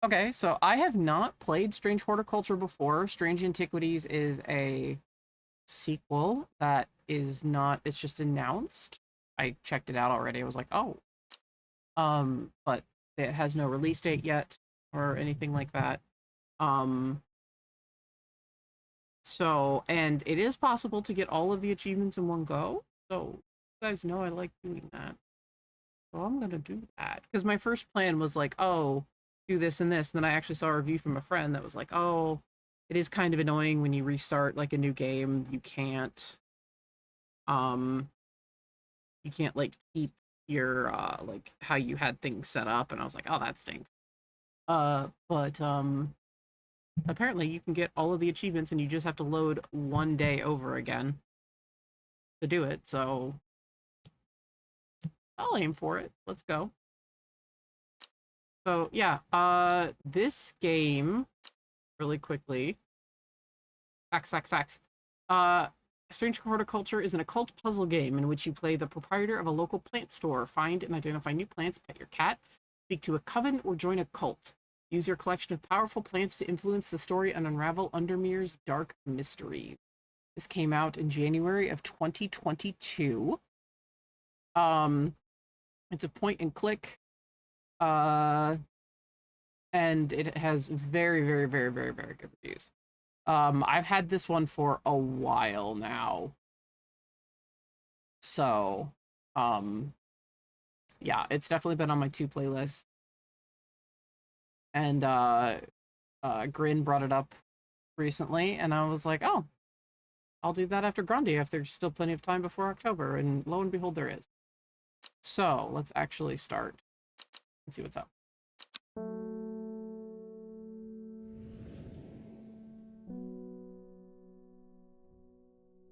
Okay, so I have not played Strange Horticulture before. Strange Antiquities is a sequel that is not, it's just announced. I checked it out already. I was like, oh, but it has no release date yet or anything like that. Um, so, and it is possible to get all of the achievements in one go. So, you guys know I like doing that. So I'm gonna do that. Because my first plan was like, oh, do this and this. And then I actually saw a review from a friend that was like, oh, it is kind of annoying when you restart like a new game. Um, you can't like keep your like how you had things set up. And I was like, oh, that stinks. But apparently you can get all of the achievements and you just have to load one day over again to do it. So I'll aim for it. Let's go. So yeah, this game really quickly. Facts. Uh, Strange Horticulture is an occult puzzle game in which you play the proprietor of a local plant store, find and identify new plants, pet your cat, speak to a coven, or join a cult. Use your collection of powerful plants to influence the story and unravel Undermere's dark mystery. This came out in January of 2022. Um, it's a point and click, uh, and it has very good reviews. I've had this one for a while now. So, um, yeah, it's definitely been on my two playlists. And Grin brought it up recently, and I was like, oh, I'll do that after Grande if there's still plenty of time before October. And lo and behold, there is. So let's actually start and see what's up.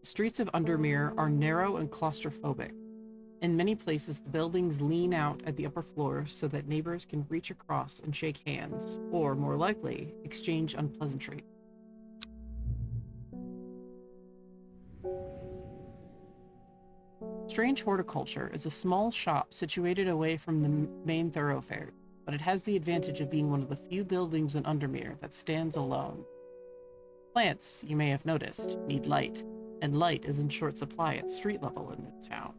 The streets of Undermere are narrow and claustrophobic. In many places, the buildings lean out at the upper floors so that neighbors can reach across and shake hands, or more likely, exchange unpleasantries. Strange Horticulture is a small shop situated away from the main thoroughfare, but it has the advantage of being one of the few buildings in Undermere that stands alone. Plants, you may have noticed, need light, and light is in short supply at street level in this town.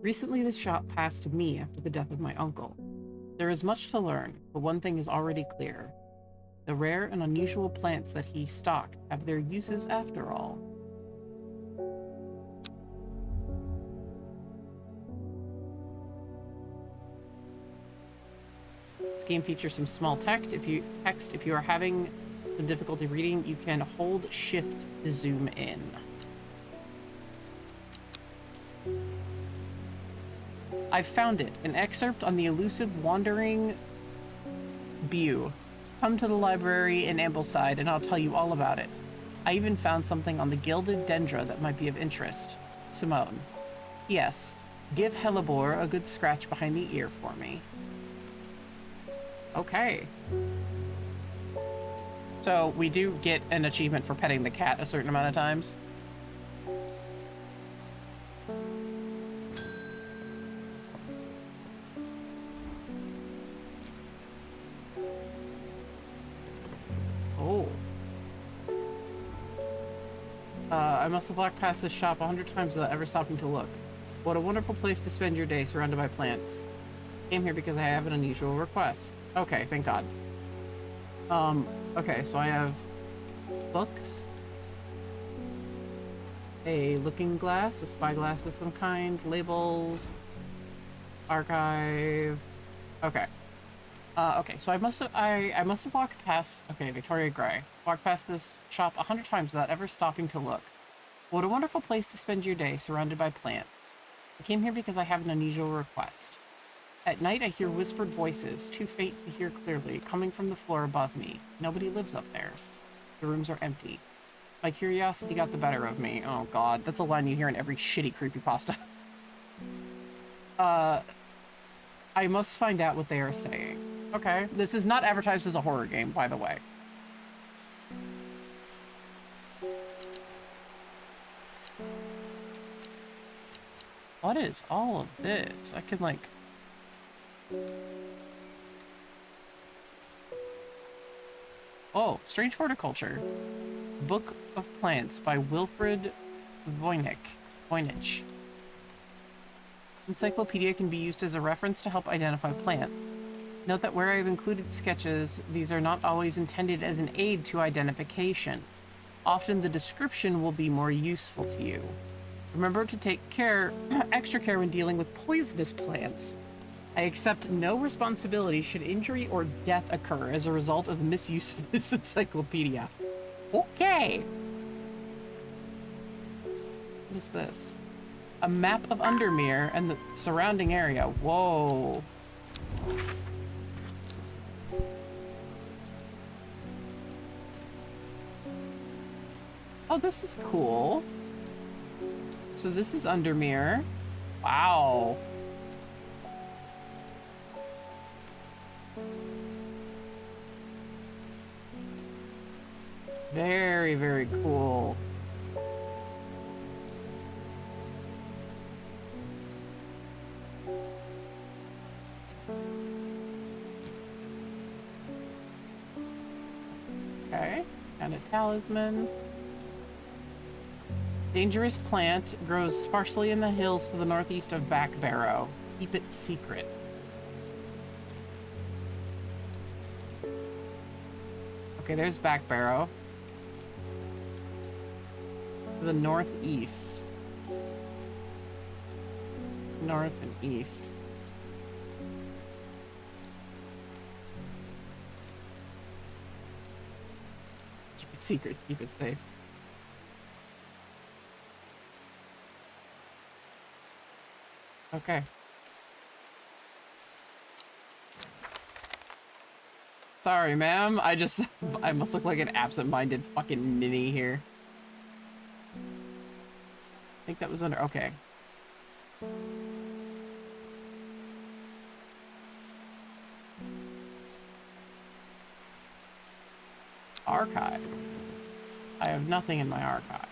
Recently, the shop passed to me after the death of my uncle. There is much to learn, but one thing is already clear. The rare and unusual plants that he stocked have their uses after all. This game features some small text. If you are having some difficulty reading, you can hold shift to zoom in. I've found it, an excerpt on the elusive wandering Bew. Come to the library in Ambleside and I'll tell you all about it. I even found something on the gilded dendra that might be of interest. Simone. Yes, give Hellebore a good scratch behind the ear for me. Okay. So we do get an achievement for petting the cat a certain amount of times. Oh. I must have walked past this shop 100 times without ever stopping to look. What a wonderful place to spend your day surrounded by plants. Came here because I have an unusual request. Okay, thank God. Okay, so I have books, a looking glass, a spyglass of some kind, labels, archive. Okay. Okay, so I must have walked past, okay, Victoria Gray. Walked past this shop 100 times without ever stopping to look. What a wonderful place to spend your day surrounded by plants. I came here because I have an unusual request. At night, I hear whispered voices, too faint to hear clearly, coming from the floor above me. Nobody lives up there. The rooms are empty. My curiosity got the better of me. Oh god, that's a line you hear in every shitty creepypasta. I must find out what they are saying. Okay, this is not advertised as a horror game, by the way. What is all of this? I can like... Oh, Strange Horticulture. Book of Plants by Wilfred Voynich. Encyclopedia can be used as a reference to help identify plants. Note that where I've included sketches, these are not always intended as an aid to identification. Often the description will be more useful to you. Remember to take extra care when dealing with poisonous plants. I accept no responsibility should injury or death occur as a result of the misuse of this encyclopedia. Okay. What is this? A map of Undermere and the surrounding area. Whoa. Oh, this is cool. So this is Undermere. Wow. Very, very cool. Okay, and a talisman. Dangerous plant grows sparsely in the hills to the northeast of Backbarrow. Keep it secret. Okay, there's Backbarrow. To the northeast. North and east. Keep it secret, keep it safe. Okay. Sorry, ma'am. I must look like an absent-minded fucking ninny here. I think that was under, okay. Archive. I have nothing in my archive.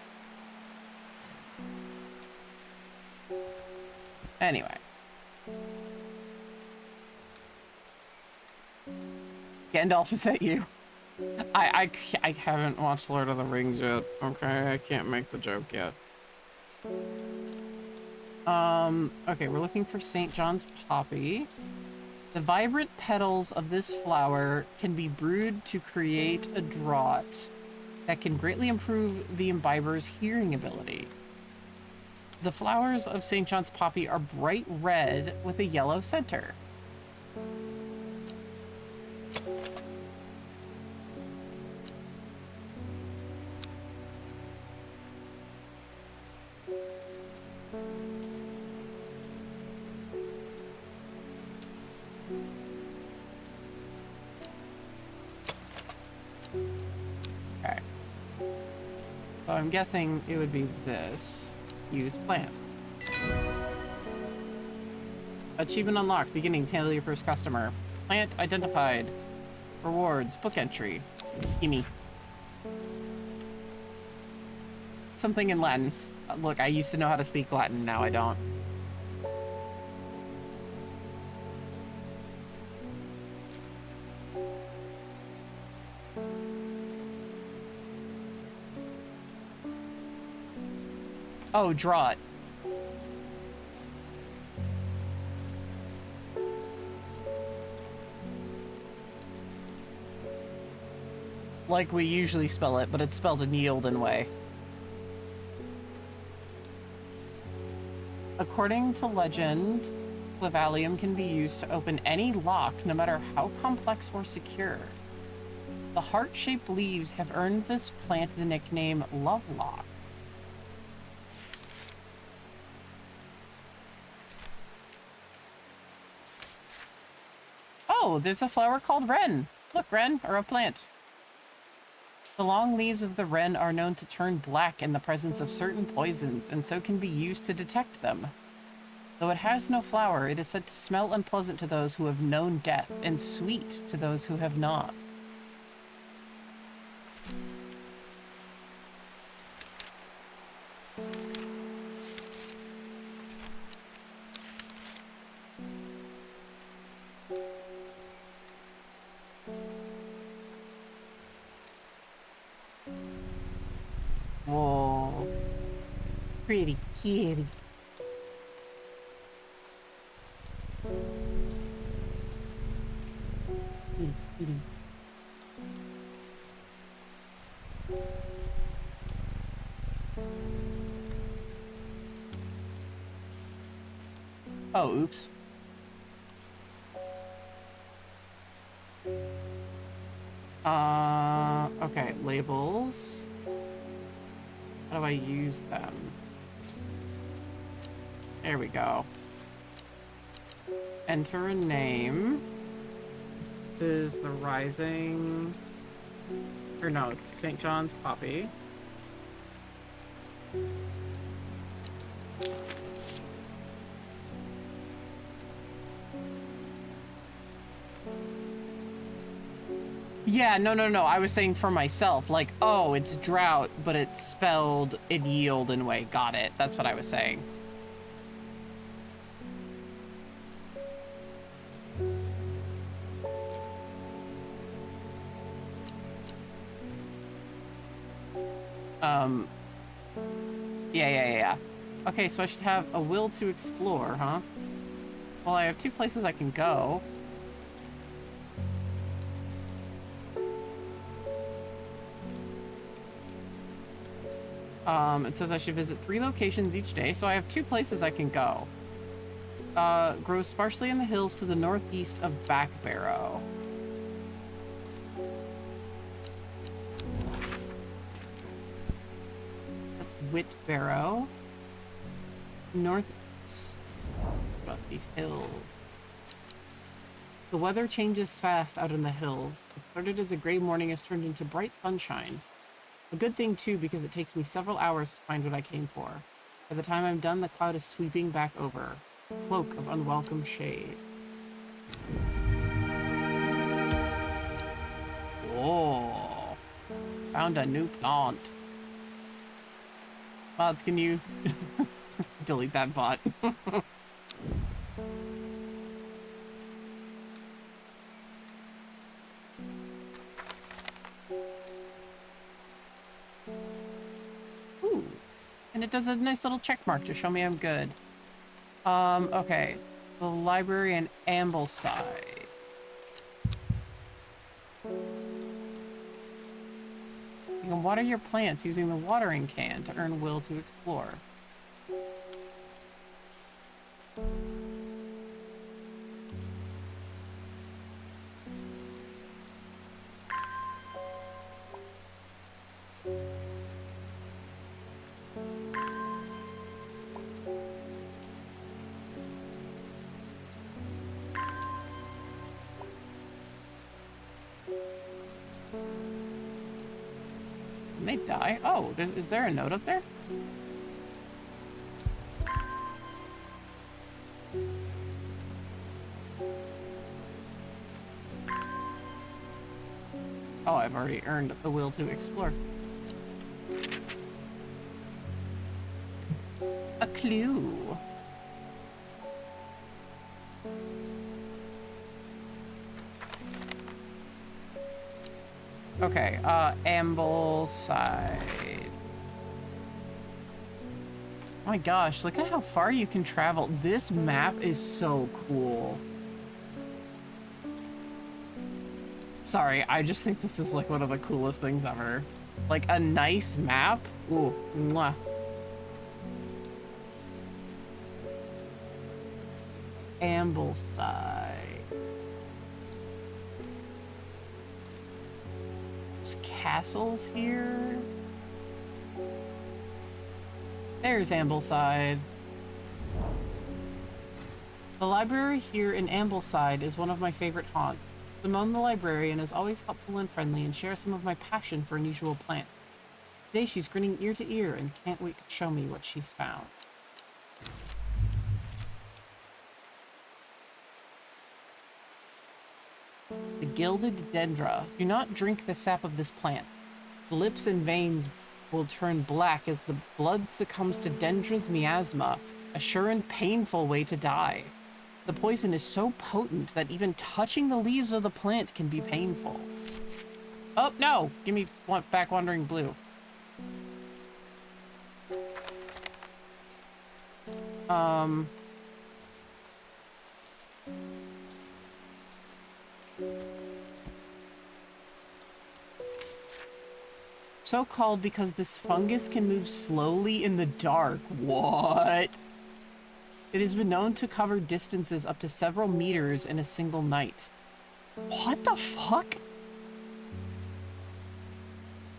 Anyway. Gandalf, is that you? I haven't watched Lord of the Rings yet. Okay, I can't make the joke yet. Okay, we're looking for St. John's poppy. The vibrant petals of this flower can be brewed to create a draught that can greatly improve the imbiber's hearing ability. The flowers of St. John's poppy are bright red with a yellow center. Okay. So I'm guessing it would be this. Use plant. Achievement unlocked. Beginnings. Handle your first customer. Plant identified. Rewards. Book entry. Gimme. Something in Latin. Look, I used to know how to speak Latin. Now I don't. Oh, draw it. Like we usually spell it, but it's spelled a Neolden way. According to legend, Clavalium can be used to open any lock, no matter how complex or secure. The heart-shaped leaves have earned this plant the nickname Lovelock. Oh, there's a flower called wren. Look, wren, or a plant. The long leaves of the wren are known to turn black in the presence of certain poisons, and so can be used to detect them. Though it has no flower, it is said to smell unpleasant to those who have known death, and sweet to those who have not. Pretty kitty. Kitty, kitty. Oh, oops. Okay, labels. How do I use them? There we go. Enter a name. This is the Rising... Or no, it's St. John's Poppy. Yeah, no. I was saying for myself, like, oh, it's drought, but it's spelled in yield in a way. Got it. That's what I was saying. Yeah. Okay, so I should have a will to explore, huh? Well, I have 2 places I can go. It says I should visit 3 locations each day, so I have 2 places I can go. Grows sparsely in the hills to the northeast of Backbarrow. That's Whitbarrow. Northeast. About these hills. The weather changes fast out in the hills. It started as a gray morning has turned into bright sunshine. A good thing, too, because it takes me several hours to find what I came for. By the time I'm done, the cloud is sweeping back over. A cloak of unwelcome shade. Oh. Found a new plant. Mods, can you delete that bot? Ooh. And it does a nice little check mark to show me I'm good. Okay. The library in Ambleside. You can water your plants using the watering can to earn will to explore. They die. Oh, is there a note up there? Oh, I've already earned the will to explore. A clue. Okay, Ambleside. Oh my gosh, look at how far you can travel. This map is so cool. Sorry, I just think this is like one of the coolest things ever. Like a nice map. Ooh, mwah. Ambleside. There's castles here. There's Ambleside. The library here in Ambleside is one of my favorite haunts. Simone the librarian is always helpful and friendly and shares some of my passion for unusual plants. Today she's grinning ear to ear and can't wait to show me what she's found. The gilded dendra. Do not drink the sap of this plant. The lips and veins will turn black as the blood succumbs to dendra's miasma, a sure and painful way to die. The poison is so potent that even touching the leaves of the plant can be painful. Oh, no! Give me back Wandering Blue. Um... So called because this fungus can move slowly in the dark. What? It has been known to cover distances up to several meters in a single night. What the fuck?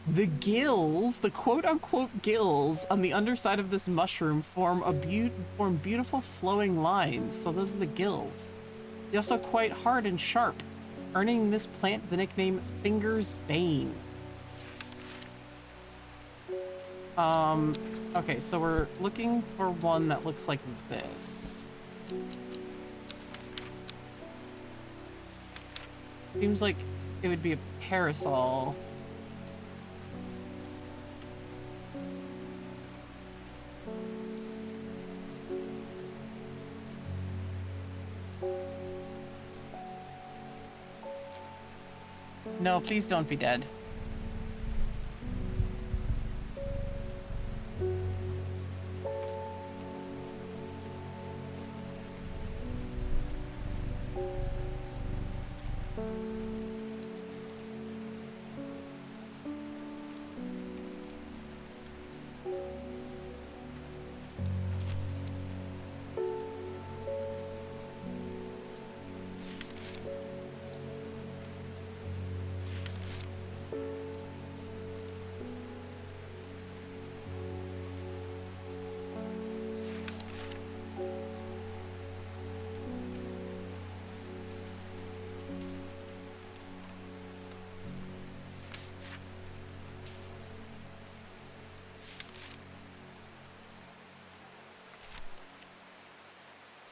The gills, the quote-unquote gills on the underside of this mushroom form beautiful flowing lines. So those are the gills. They're also quite hard and sharp, earning this plant the nickname Finger's Bane. Okay, so we're looking for one that looks like this. Seems like it would be a parasol. No, please don't be dead.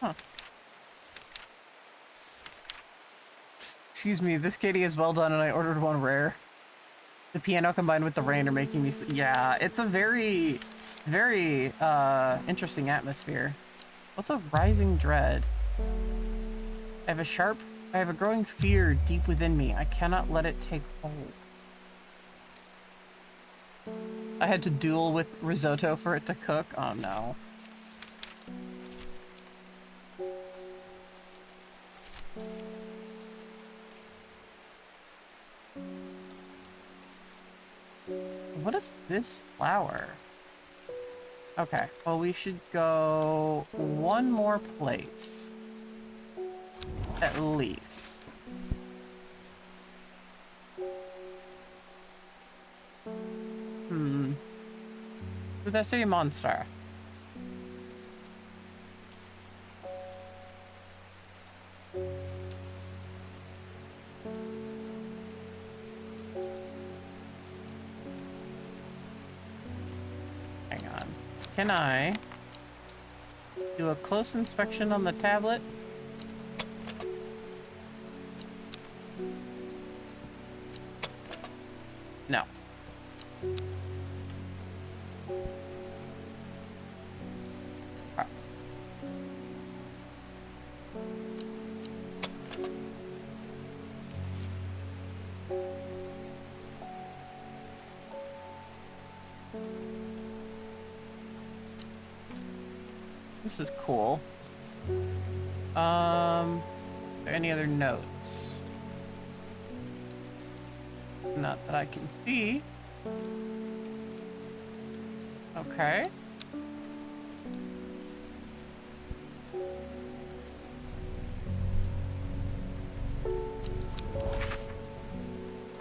Huh. Excuse me, this kitty is well done and I ordered one rare. The piano combined with the rain are making me... Yeah, it's a very, very, interesting atmosphere. What's a rising dread? I have a growing fear deep within me. I cannot let it take hold. I had to duel with risotto for it to cook? Oh no. What is this flower? Okay, well we should go one more place. At least. Would that say a monster? Hang on. Can I do a close inspection on the tablet? No. This is cool. Are there any other notes? Not that I can see. Okay.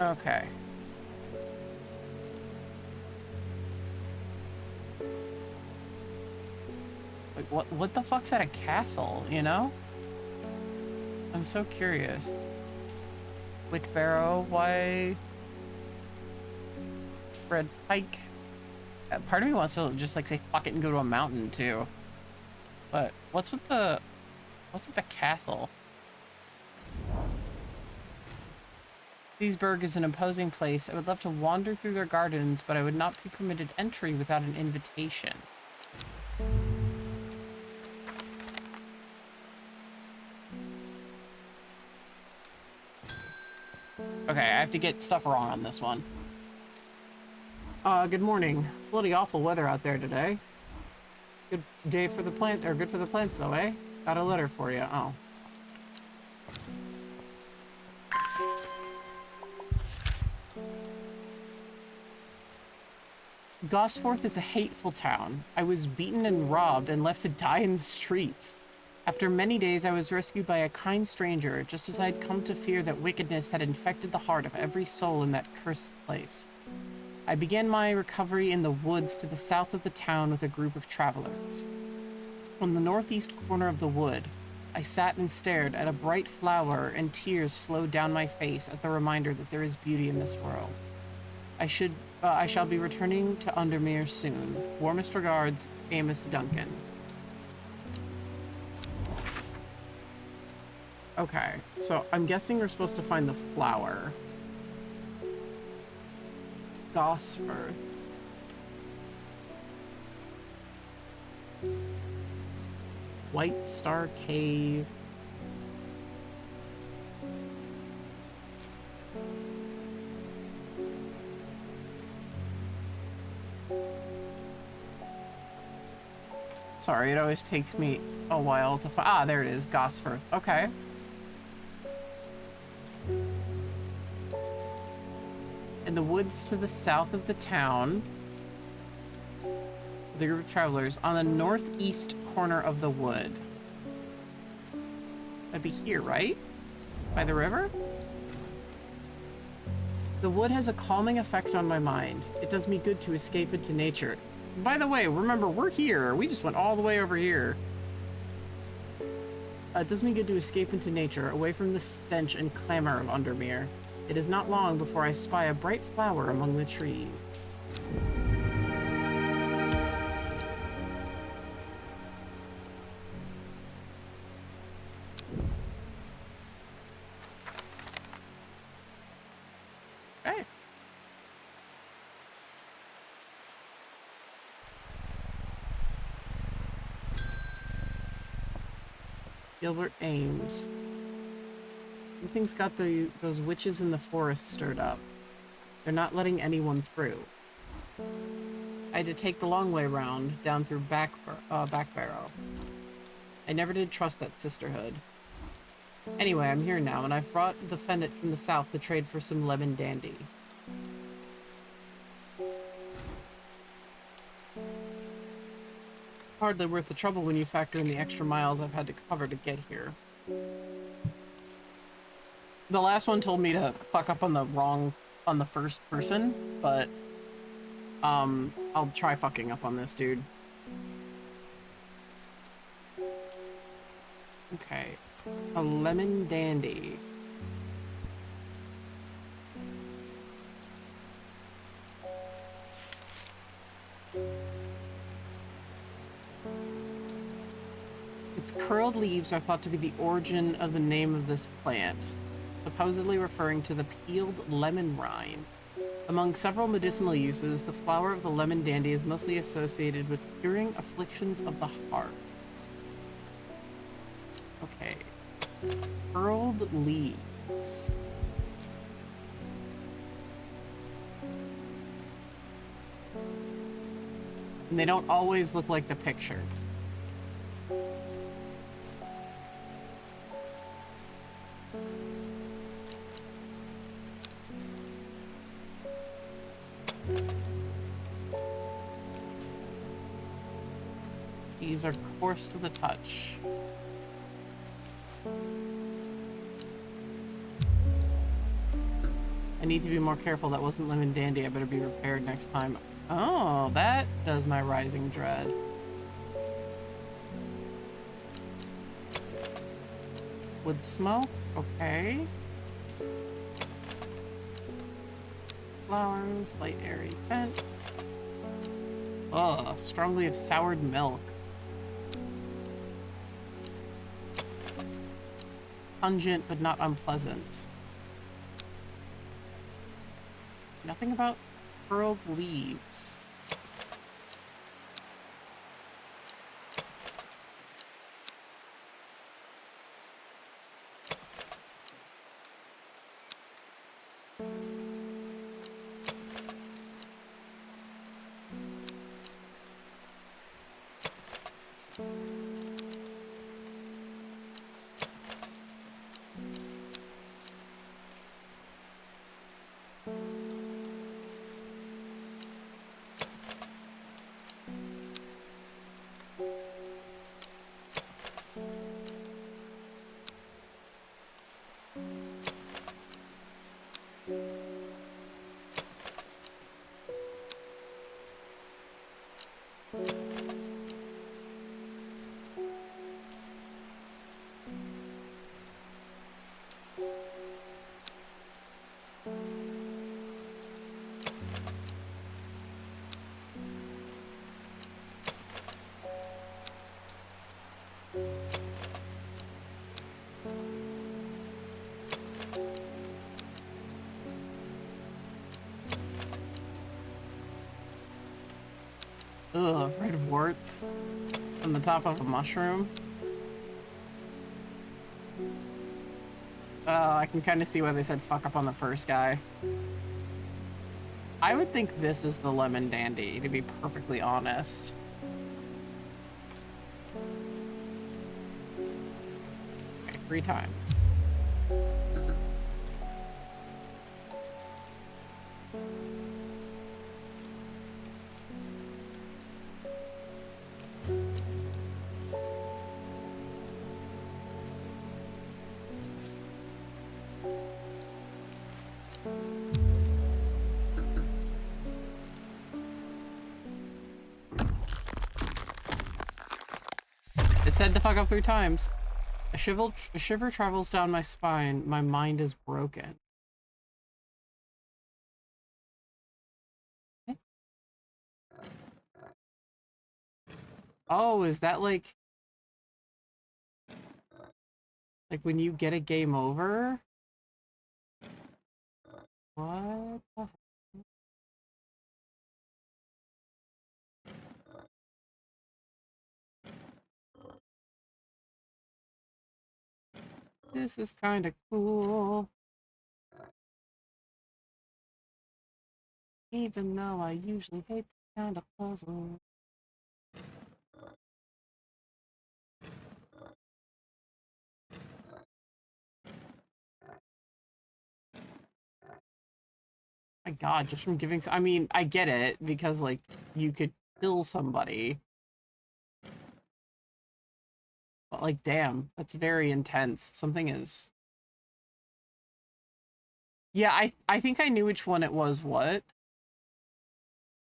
Okay. Like, what the fuck's at a castle, you know? I'm so curious. Witchbarrow, why? Red pike. Part of me wants to just like say fuck it and go to a mountain too. But what's with the castle? Leesburg is an imposing place. I would love to wander through their gardens, but I would not be permitted entry without an invitation. Okay, I have to get stuff wrong on this one. Good morning. Bloody awful weather out there today. Good day for the plant, or good for the plants though, eh? Got a letter for you. Oh. Gosforth is a hateful town. I was beaten and robbed and left to die in the streets. After many days, I was rescued by a kind stranger, just as I had come to fear that wickedness had infected the heart of every soul in that cursed place. I began my recovery in the woods to the south of the town with a group of travelers. On the northeast corner of the wood, I sat and stared at a bright flower, and tears flowed down my face at the reminder that there is beauty in this world. I shall be returning to Undermere soon. Warmest regards, Amos Duncan. Okay, so I'm guessing we're supposed to find the flower. Gosforth. White Star Cave. Sorry, it always takes me a while to find. Ah, there it is, Gosforth. Okay. In the woods to the south of the town, the group of travelers on the northeast corner of the wood. That'd be here, right? By the river? The wood has a calming effect on my mind. It does me good to escape into nature. By the way, remember, we're here. We just went all the way over here. It does me good to escape into nature, away from the stench and clamor of Undermere. It is not long before I spy a bright flower among the trees. Okay. Gilbert Ames. Something's got those witches in the forest stirred up. They're not letting anyone through. I had to take the long way round, down through Back Barrow. I never did trust that sisterhood. Anyway, I'm here now, and I've brought the Fennec from the south to trade for some lemon dandy. Hardly worth the trouble when you factor in the extra miles I've had to cover to get here. The last one told me to fuck up on the first person, but I'll try fucking up on this dude. Okay, a lemon dandy. Its curled leaves are thought to be the origin of the name of this plant, supposedly referring to the peeled lemon rind. Among several medicinal uses, the flower of the lemon dandy is mostly associated with curing afflictions of the heart. Okay. Curled leaves. And they don't always look like the picture. These are coarse to the touch. I need to be more careful. That wasn't lemon dandy. I better be prepared next time. Oh, that does my rising dread. Wood smoke. Okay. Flowers, light airy scent. Ugh, strongly of soured milk. Pungent, but not unpleasant. Nothing about curled leaves. Ugh, red warts on the top of a mushroom. Oh, I can kind of see why they said fuck up on the first guy. I would think this is the lemon dandy, to be perfectly honest. Okay, 3 times. It said to fuck up 3 times. A shiver travels down my spine. My mind is broken. Oh, is that like when you get a game over? What the f- This is kind of cool. Even though I usually hate this kind of puzzle. My God, just from giving. I mean, I get it because like you could kill somebody, but like, damn, that's very intense. Something is. Yeah, I think I knew which one it was. What?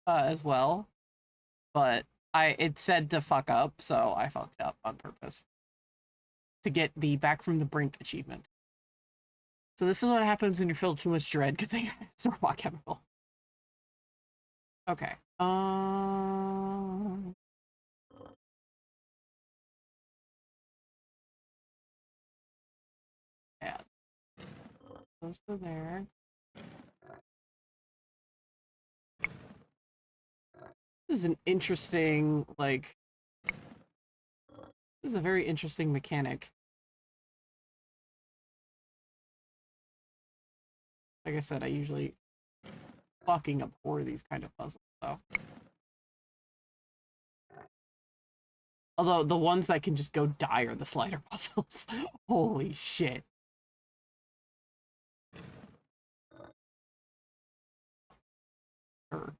As well, but it said to fuck up, so I fucked up on purpose to get the back from the brink achievement. So this is what happens when you feel too much dread. Good thing it's a robot chemical. Okay. Yeah. Those go there. This is an interesting, like, this is a very interesting mechanic. Like I said, I usually fucking abhor these kind of puzzles, so. Although the ones that can just go die are the slider puzzles. Holy shit. Sure.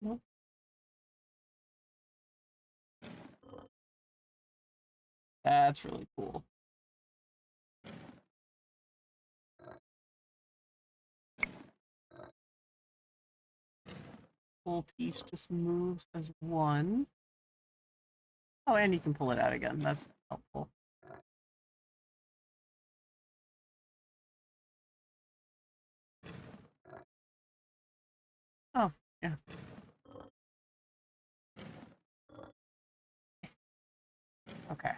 Nope. That's really cool. Full piece just moves as one. Oh, and you can pull it out again. That's helpful. Oh, yeah. Okay.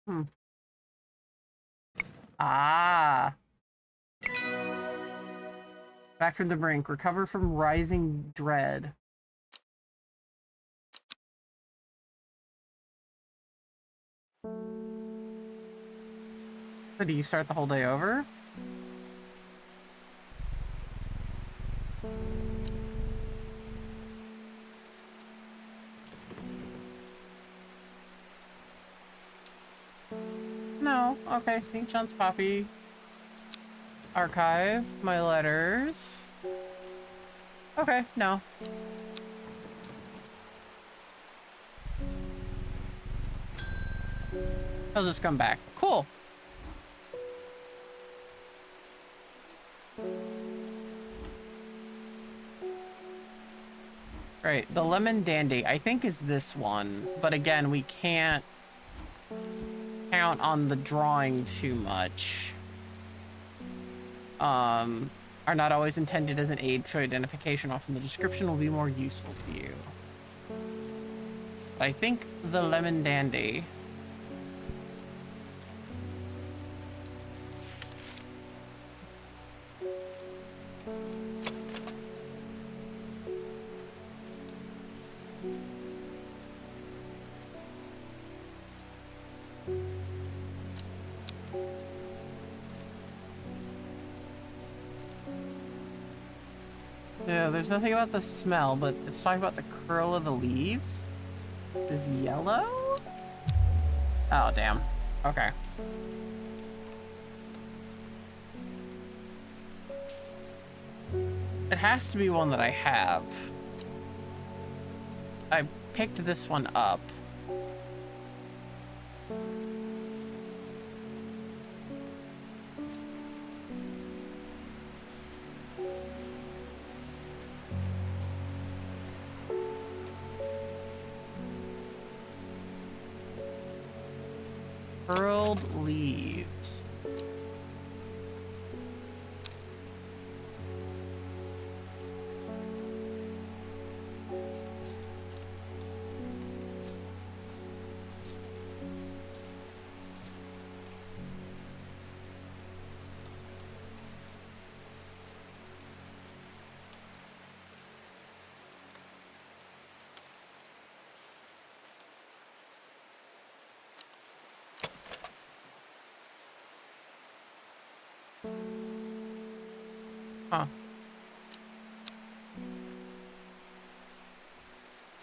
Hmm. Ah. Back from the brink. Recover from rising dread. So do you start the whole day over? No. Okay, St. John's Poppy. Archive my letters. Okay, no. I'll just come back. Cool. Right, the Lemon Dandy, I think is this one. But again, we can't count on the drawing too much. Are not always intended as an aid for identification. Often the description will be more useful to you. But I think the Lemon Dandy. Yeah, there's nothing about the smell, but it's talking about the curl of the leaves. This is yellow? Oh, damn. Okay. It has to be one that I have. I picked this one up. Curled leaves. Huh.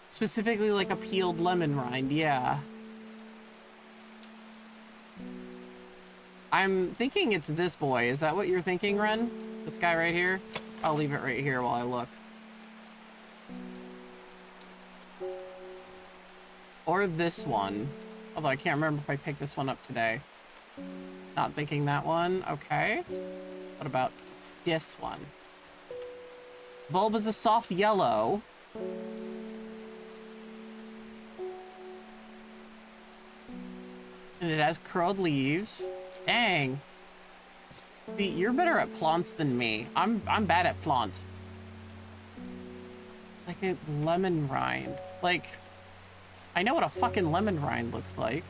Specifically like a peeled lemon rind, yeah. I'm thinking it's this boy. Is that what you're thinking, Ren? This guy right here? I'll leave it right here while I look. Or this one. Although I can't remember if I picked this one up today. Not thinking that one. Okay. What about this one? Bulb is a soft yellow. And it has curled leaves. Dang. See, you're better at plants than me. I'm bad at plants. Like a lemon rind. Like, I know what a fucking lemon rind looks like.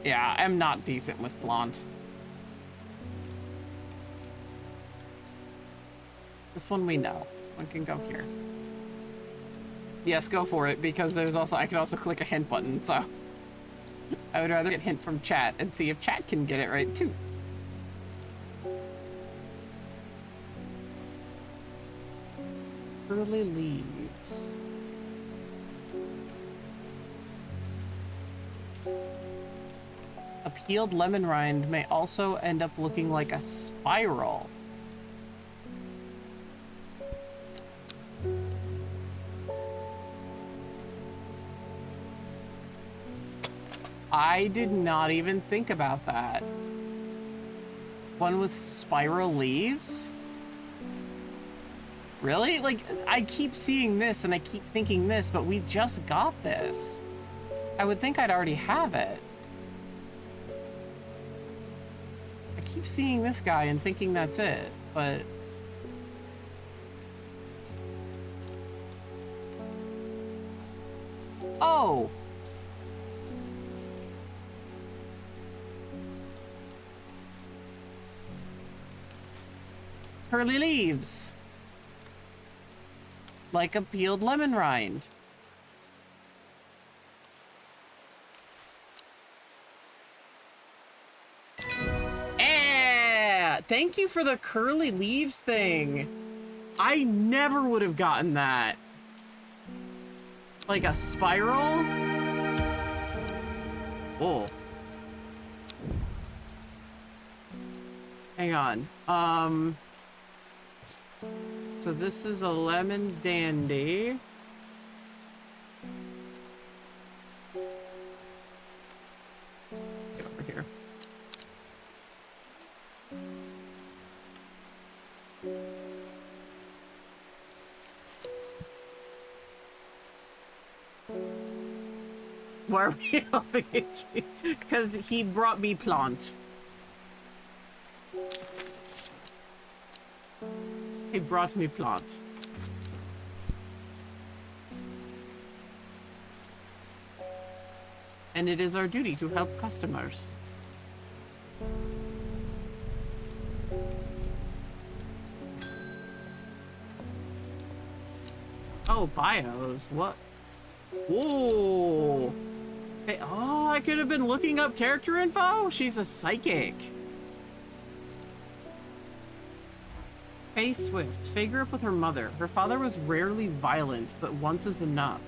Yeah, I'm not decent with plant. This one we know. One can go here. Yes, go for it, because there's also, I can also click a hint button, so. I would rather get hint from chat and see if chat can get it right too. Curly leaves. A peeled lemon rind may also end up looking like a spiral. I did not even think about that. One with spiral leaves? Really? Like, I keep seeing this and I keep thinking this, but we just got this. I would think I'd already have it. I keep seeing this guy and thinking that's it, but... Oh! curly leaves. Like a peeled lemon rind. Thank you for the curly leaves thing. I never would have gotten that. Like a spiral? Oh. Hang on. So this is a lemon dandy. Get over here. Why are we helping HP? Because he brought me plant. He brought me plant. And it is our duty to help customers. Oh, bios. What? Whoa. Hey, oh, I could have been looking up character info? She's a psychic. Faye Swift. Faye grew up with her mother. Her father was rarely violent, but once is enough.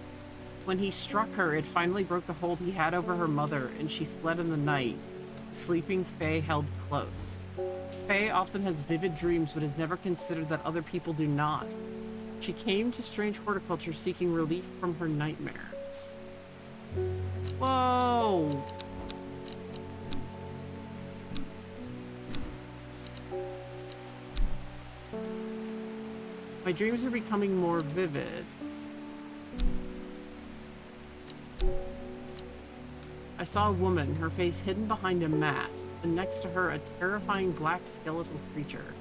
When he struck her, it finally broke the hold he had over her mother, and she fled in the night. Sleeping Faye held close. Faye often has vivid dreams, but has never considered that other people do not. She came to Strange Horticulture seeking relief from her nightmares. Whoa! My dreams are becoming more vivid. I saw a woman, her face hidden behind a mask, and next to her a terrifying black skeletal creature.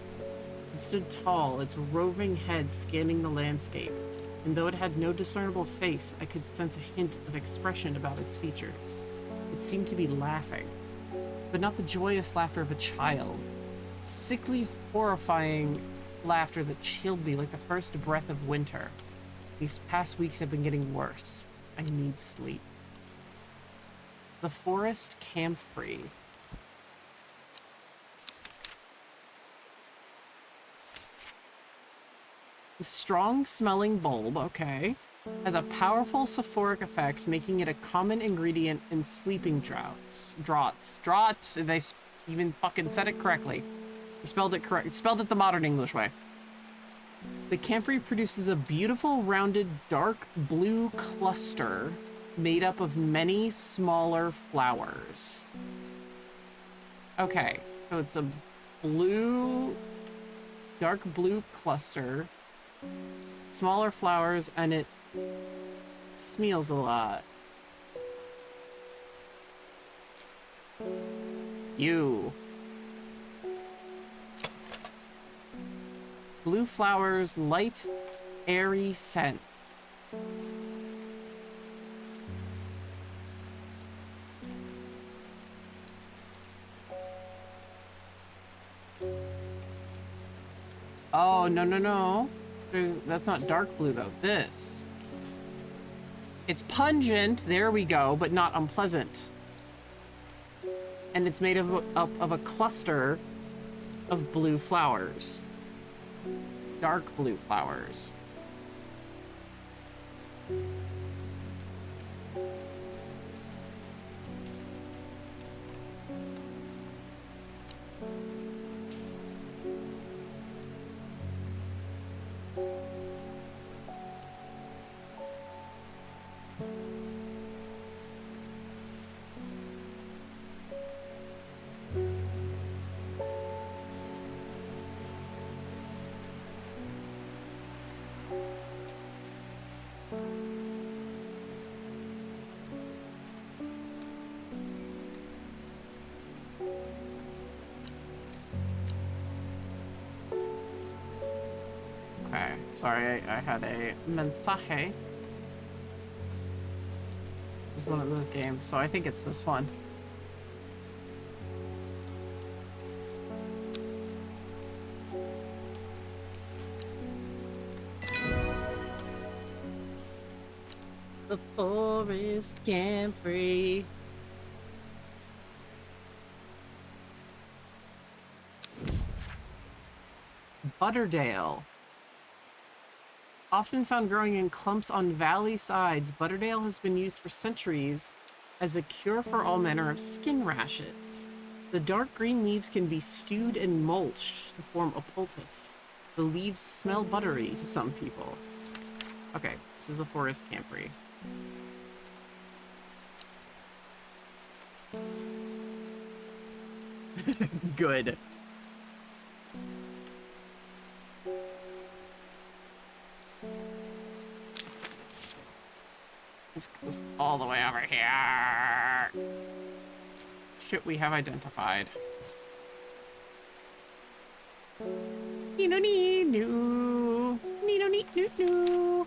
It stood tall, its roving head scanning the landscape, and though it had no discernible face, I could sense a hint of expression about its features. It seemed to be laughing, but not the joyous laughter of a child. Sickly, horrifying laughter that chilled me like the first breath of winter. These past weeks have been getting worse. I need sleep. The forest camphor. The strong-smelling bulb, okay, has a powerful sulfuric effect, making it a common ingredient in sleeping draughts. They even fucking said it correctly. They spelled it correct. Spelled it the modern English way. The camphor produces a beautiful, rounded, dark blue cluster made up of many smaller flowers. Okay, so it's a dark blue cluster, smaller flowers, and it smells a lot. Blue flowers, light, airy scent. Oh, no. That's not dark blue, though. This. It's pungent, there we go, but not unpleasant. And it's made of a cluster of blue flowers. Dark blue flowers. Okay, sorry, I had a mensaje. This is one of those games, so I think it's this one. The forest camp-free. Butterdale. Often found growing in clumps on valley sides, Butterdale has been used for centuries as a cure for all manner of skin rashes. The dark green leaves can be stewed and mulched to form a poultice. The leaves smell buttery to some people. Okay, this is a forest campery. Good. This goes all the way over here. Shit we have identified. Nee-no-nee-noo. Nee-no-nee-noo-noo.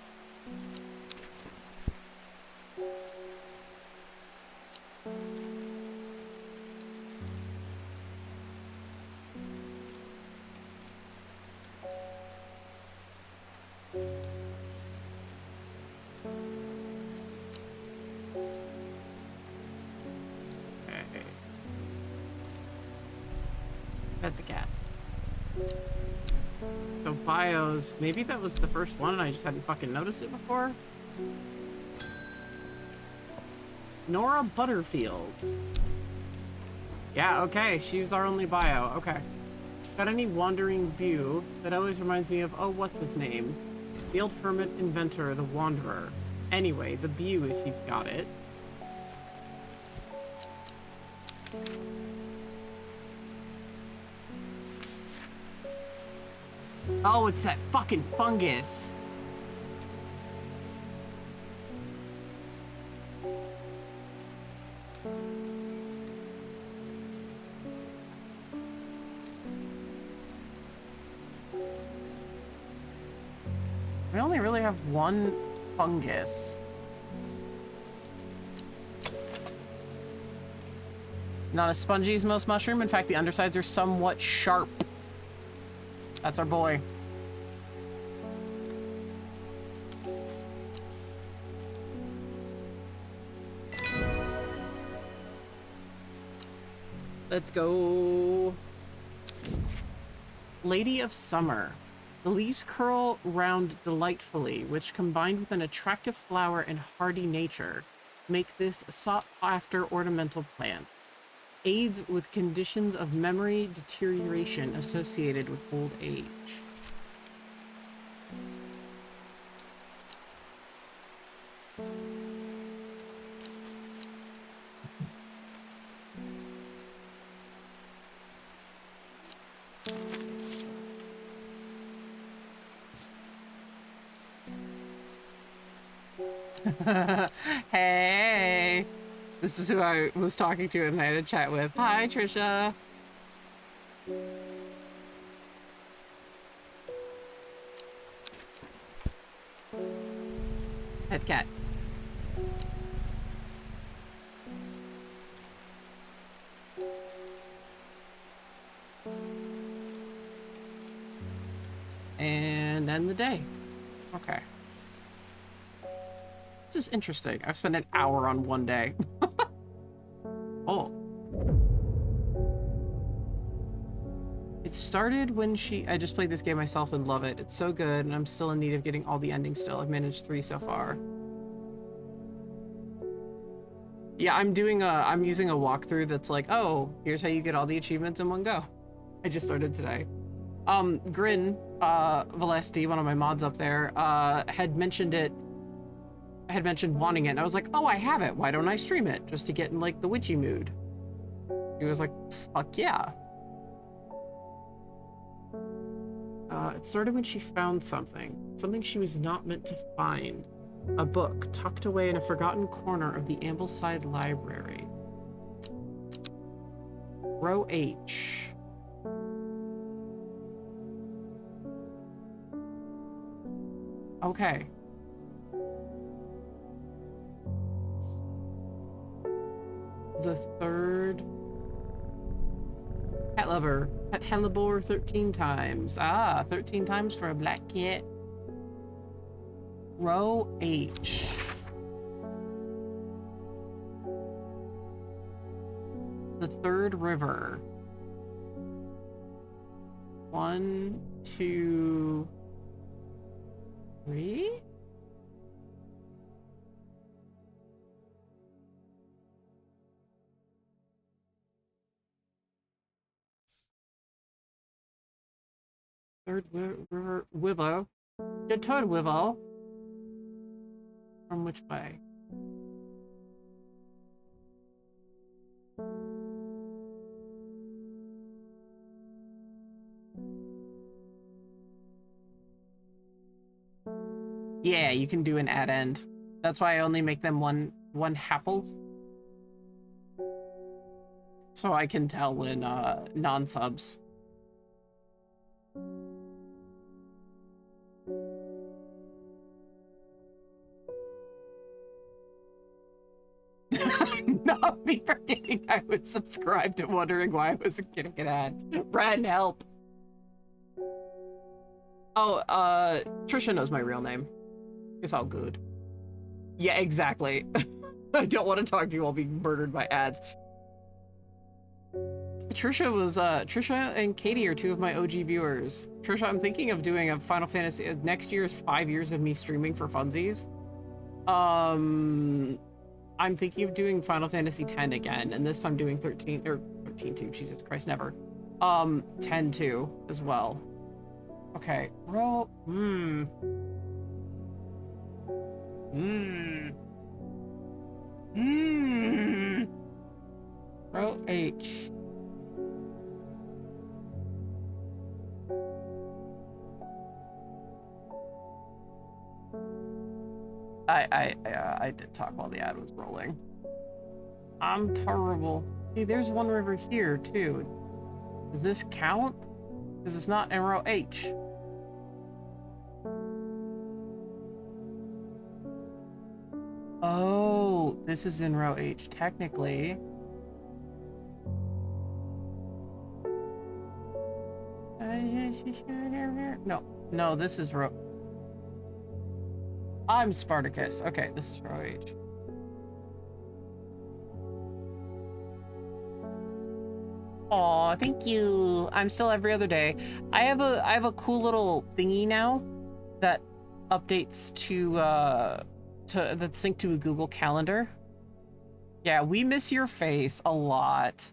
Pet the cat. So bios, maybe that was the first one and I just hadn't fucking noticed it before. Nora Butterfield. Yeah, okay, she's our only bio, okay. Got any wandering view? That always reminds me of, oh, what's his name? The old hermit inventor, the wanderer. Anyway, the view if you've got it. Oh, it's that fucking fungus. We only really have one fungus. Not as spongy as most mushroom. In fact, the undersides are somewhat sharp. That's our boy. Let's go. Lady of Summer. The leaves curl round delightfully, which combined with an attractive flower and hardy nature, make this sought-after ornamental plant. Aids with conditions of memory deterioration associated with old age. Hey! This is who I was talking to and I had a chat with. Hi, Trisha! Pet cat. And end the day. Okay. This is interesting. I've spent an hour on one day. Oh. It started when I just played this game myself and love it. It's so good, and I'm still in need of getting all the endings still. I've managed 3 so far. Yeah, I'm using a walkthrough that's like, oh, here's how you get all the achievements in one go. I just started today. Grin, Valesti, one of my mods up there, had mentioned wanting it, and I was like, oh, I have it. Why don't I stream it? Just to get in, like, the witchy mood. He was like, fuck yeah. It started when she found something she was not meant to find. A book tucked away in a forgotten corner of the Ambleside Library. Row H. Okay. The third cat lover. Pet Hellebore 13 times. Ah, 13 times for a black cat. Row H. the third river. 1, 2, 3? Third river, Wivo. The third Wivo. From which way? Yeah, you can do an add end. That's why I only make them one haffle. So I can tell when non-subs. Not me forgetting I was subscribed and wondering why I wasn't getting an ad. Brad, help. Oh, Trisha knows my real name. It's all good. Yeah, exactly. I don't want to talk to you while being murdered by ads. Trisha and Katie are 2 of my OG viewers. Trisha, I'm thinking of doing a Final Fantasy, next year's 5 years of me streaming for funsies. I'm thinking of doing Final Fantasy X again, and this time doing 13 too, Jesus Christ, never. 10 too, as well. Okay, roll, row H. I did talk while the ad was rolling. I'm terrible. See, there's one river here too. Does this count? Because it's not in row H. Oh, this is in row H, technically. No, this is row... I'm Spartacus. Okay, this is row H. Aw, thank you. I'm still every other day. I have a cool little thingy now that updates to that's synced to a Google Calendar. Yeah, we miss your face a lot.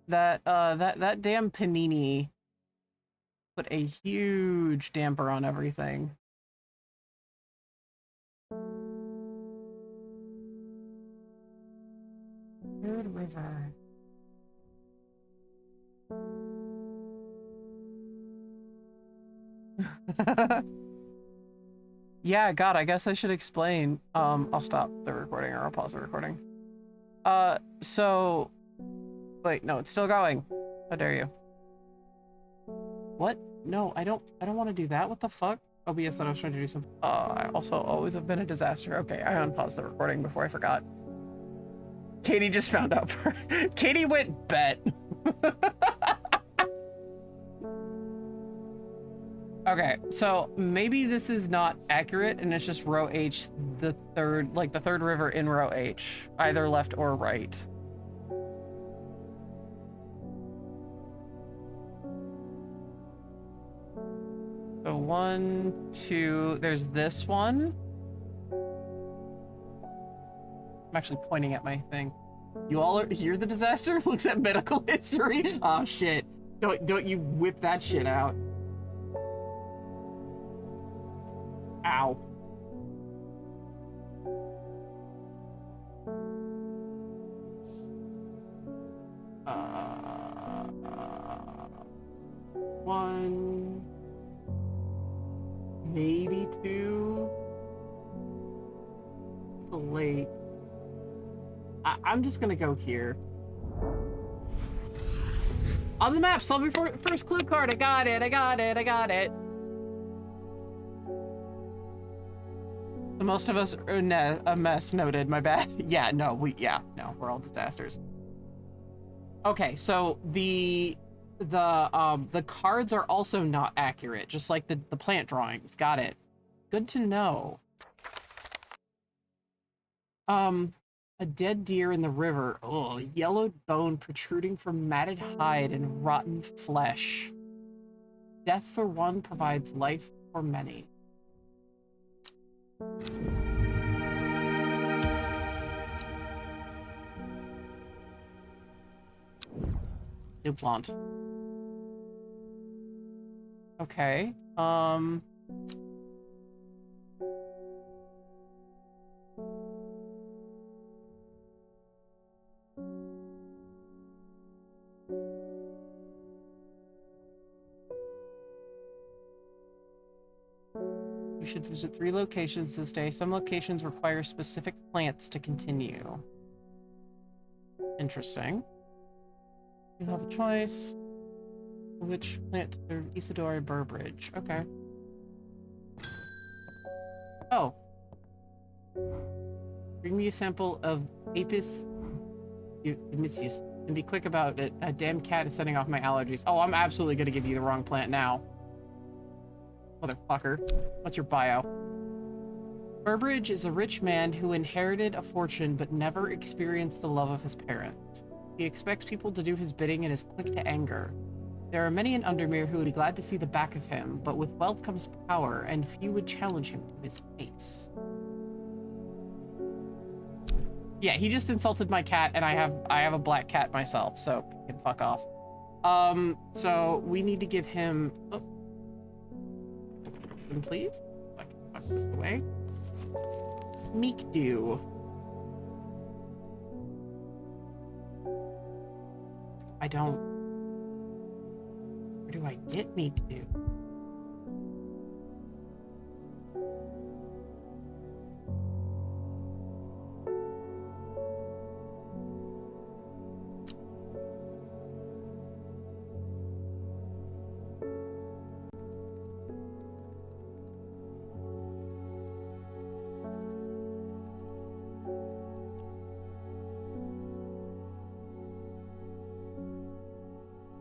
That damn panini put a huge damper on everything. Third river. Yeah, God, I guess I should explain. I'll stop the recording or I'll pause the recording. So, wait, no, it's still going. How dare you? What? No, I don't want to do that. What the fuck? OBS thought I was trying to do something. I also always have been a disaster. Okay, I unpaused the recording before I forgot. Katie just found out. Katie went bet. Okay, so maybe this is not accurate and it's just row H, the third river in row H, either left or right. So 1, 2, there's this one. I'm actually pointing at my thing. You all hear the disaster? Looks at medical history. Oh shit. Don't you whip that shit out. Ow. One, maybe 2. It's late. I'm just gonna go here. On the map, solve your first clue card. I got it. The most of us are a mess, noted, my bad. Yeah, no, we're all disasters. Okay, so the cards are also not accurate, just like the plant drawings. Got it. Good to know. A dead deer in the river. Oh, yellowed bone protruding from matted hide and rotten flesh. Death for one provides life for many. New plant. Okay. You should visit 3 locations this day. Some locations require specific plants to continue. Interesting. You have a choice. Which plant to serve Isidore Burbridge? Okay. Oh. Bring me a sample of Apis Eumicius. And be quick about it. That damn cat is setting off my allergies. Oh, I'm absolutely gonna give you the wrong plant now. Motherfucker. What's your bio? Burbridge is a rich man who inherited a fortune but never experienced the love of his parents. He expects people to do his bidding and is quick to anger. There are many in Undermere who would be glad to see the back of him, but with wealth comes power, and few would challenge him to his face. Yeah, he just insulted my cat, and I have a black cat myself, so he can fuck off. So we need to give him... Oh. Please? Fuck this away. Meek Dew. I don't... Where do I get Meek Dew?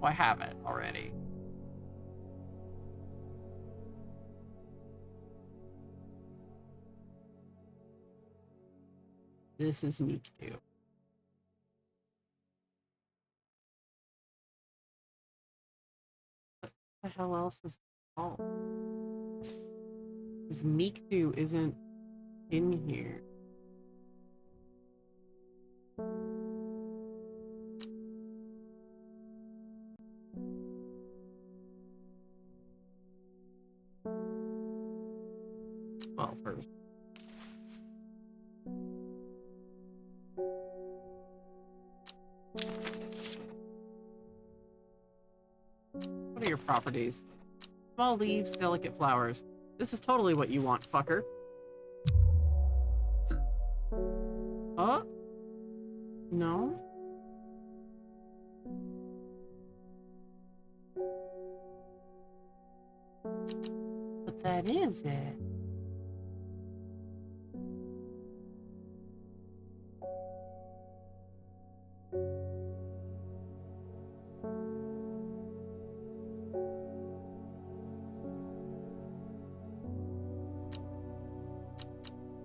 I have it already. This is Meek Dew. What the hell else is called? This Meek Dew isn't in here. Well, first. What are your properties? Small leaves, delicate flowers. This is totally what you want, fucker. No? But that is it.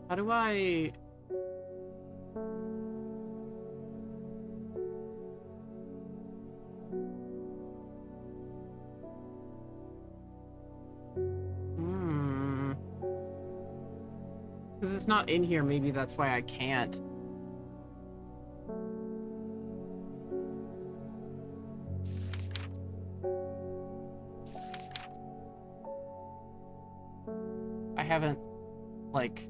How do I... Because it's not in here, maybe that's why I can't. I haven't, like...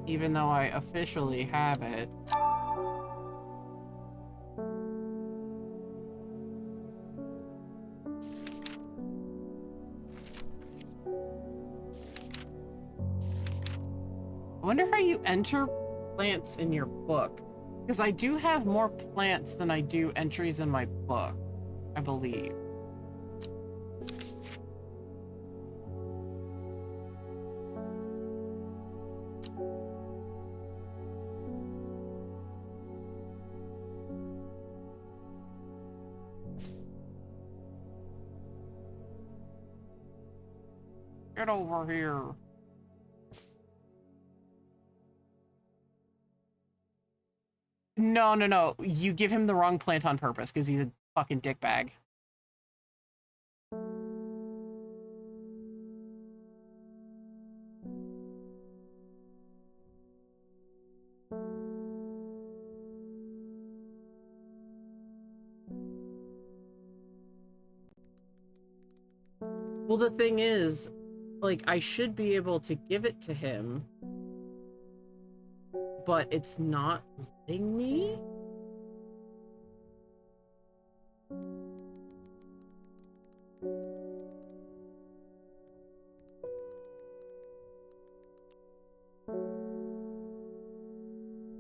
Even though I officially have it. I wonder how you enter plants in your book. Because I do have more plants than I do entries in my book, I believe. Get over here. No, no, no. You give him the wrong plant on purpose because he's a fucking dickbag. Well, the thing is, like, I should be able to give it to him, but it's not letting me?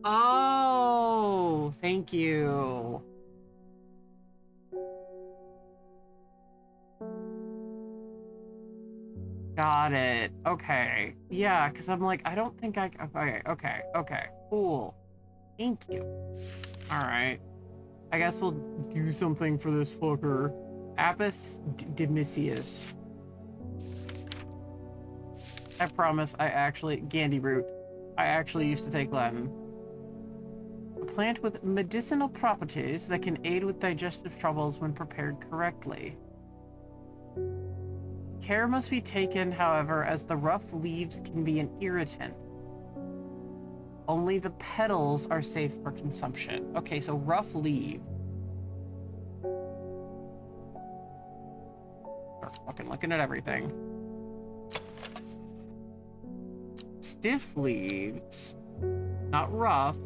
Oh, thank you. Got it. Okay. Yeah, because I'm like, I don't think I... Okay. Cool. Thank you. All right. I guess we'll do something for this fucker. Apis Dimisius. I promise I actually... Gandy root. I actually used to take Latin. A plant with medicinal properties that can aid with digestive troubles when prepared correctly. Care must be taken, however, as the rough leaves can be an irritant. Only the petals are safe for consumption. Okay, so rough leaf. Start fucking looking at everything. Stiff leaves. Not rough.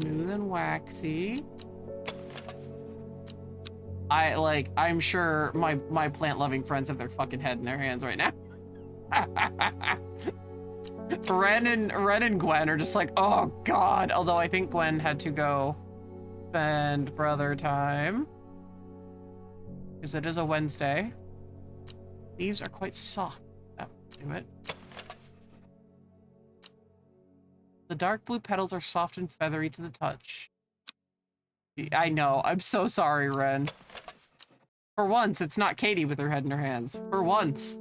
Smooth and waxy. I'm sure my plant-loving friends have their fucking head in their hands right now. Ren and Gwen are just like, oh god. Although I think Gwen had to go spend brother time. Because it is a Wednesday. Leaves are quite soft. That would do it. The dark blue petals are soft and feathery to the touch. I know. I'm so sorry, Ren. For once, it's not Katie with her head in her hands. For once.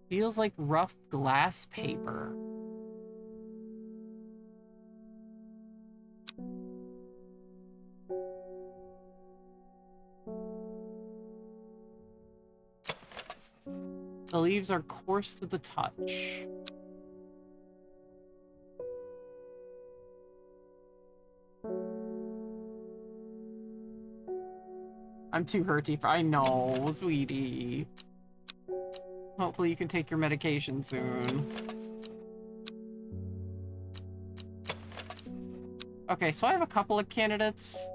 Feels like rough glass paper. The leaves are coarse to the touch. I'm too hurty for— I know, sweetie. Hopefully you can take your medication soon. Okay, so I have a couple of candidates.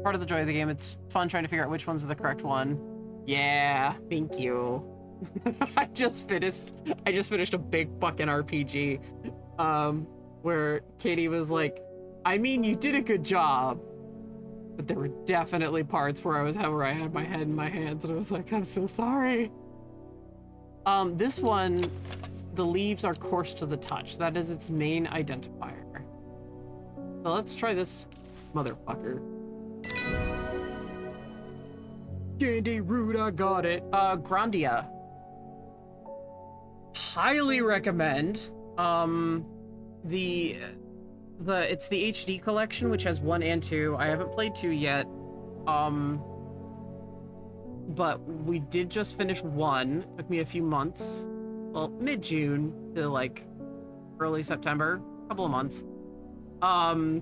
Part of the joy of the game, it's fun trying to figure out which one's the correct one. Yeah, thank you. I just finished a big fucking RPG, where Katie was like, I mean, you did a good job, but there were definitely parts where I had my head in my hands, and I was like, I'm so sorry. This one, the leaves are coarse to the touch. That is its main identifier. So let's try this motherfucker. Candy root, I got it. Grandia. Highly recommend. It's the HD collection, which has 1 and 2. I haven't played 2 yet. But we did just finish 1. Took me a few months. Well, mid-June to like early September. A couple of months. And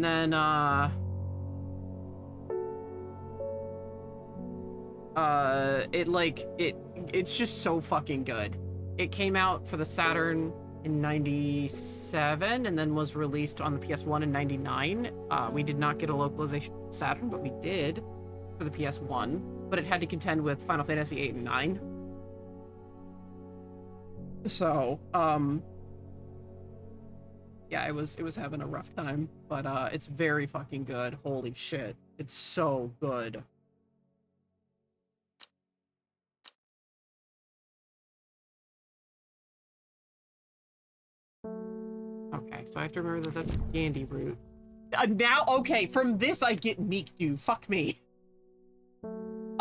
then it's just so fucking good. It came out for the Saturn in 97 and then was released on the PS1 in 99. We did not get a localization for Saturn, but we did. for the PS1, but it had to contend with Final Fantasy 8 and 9. So, yeah, it was having a rough time, but it's very fucking good. Holy shit. It's so good. Okay, so I have to remember that that's Candy Root. Now, okay, from this I get Meek Do. Fuck me.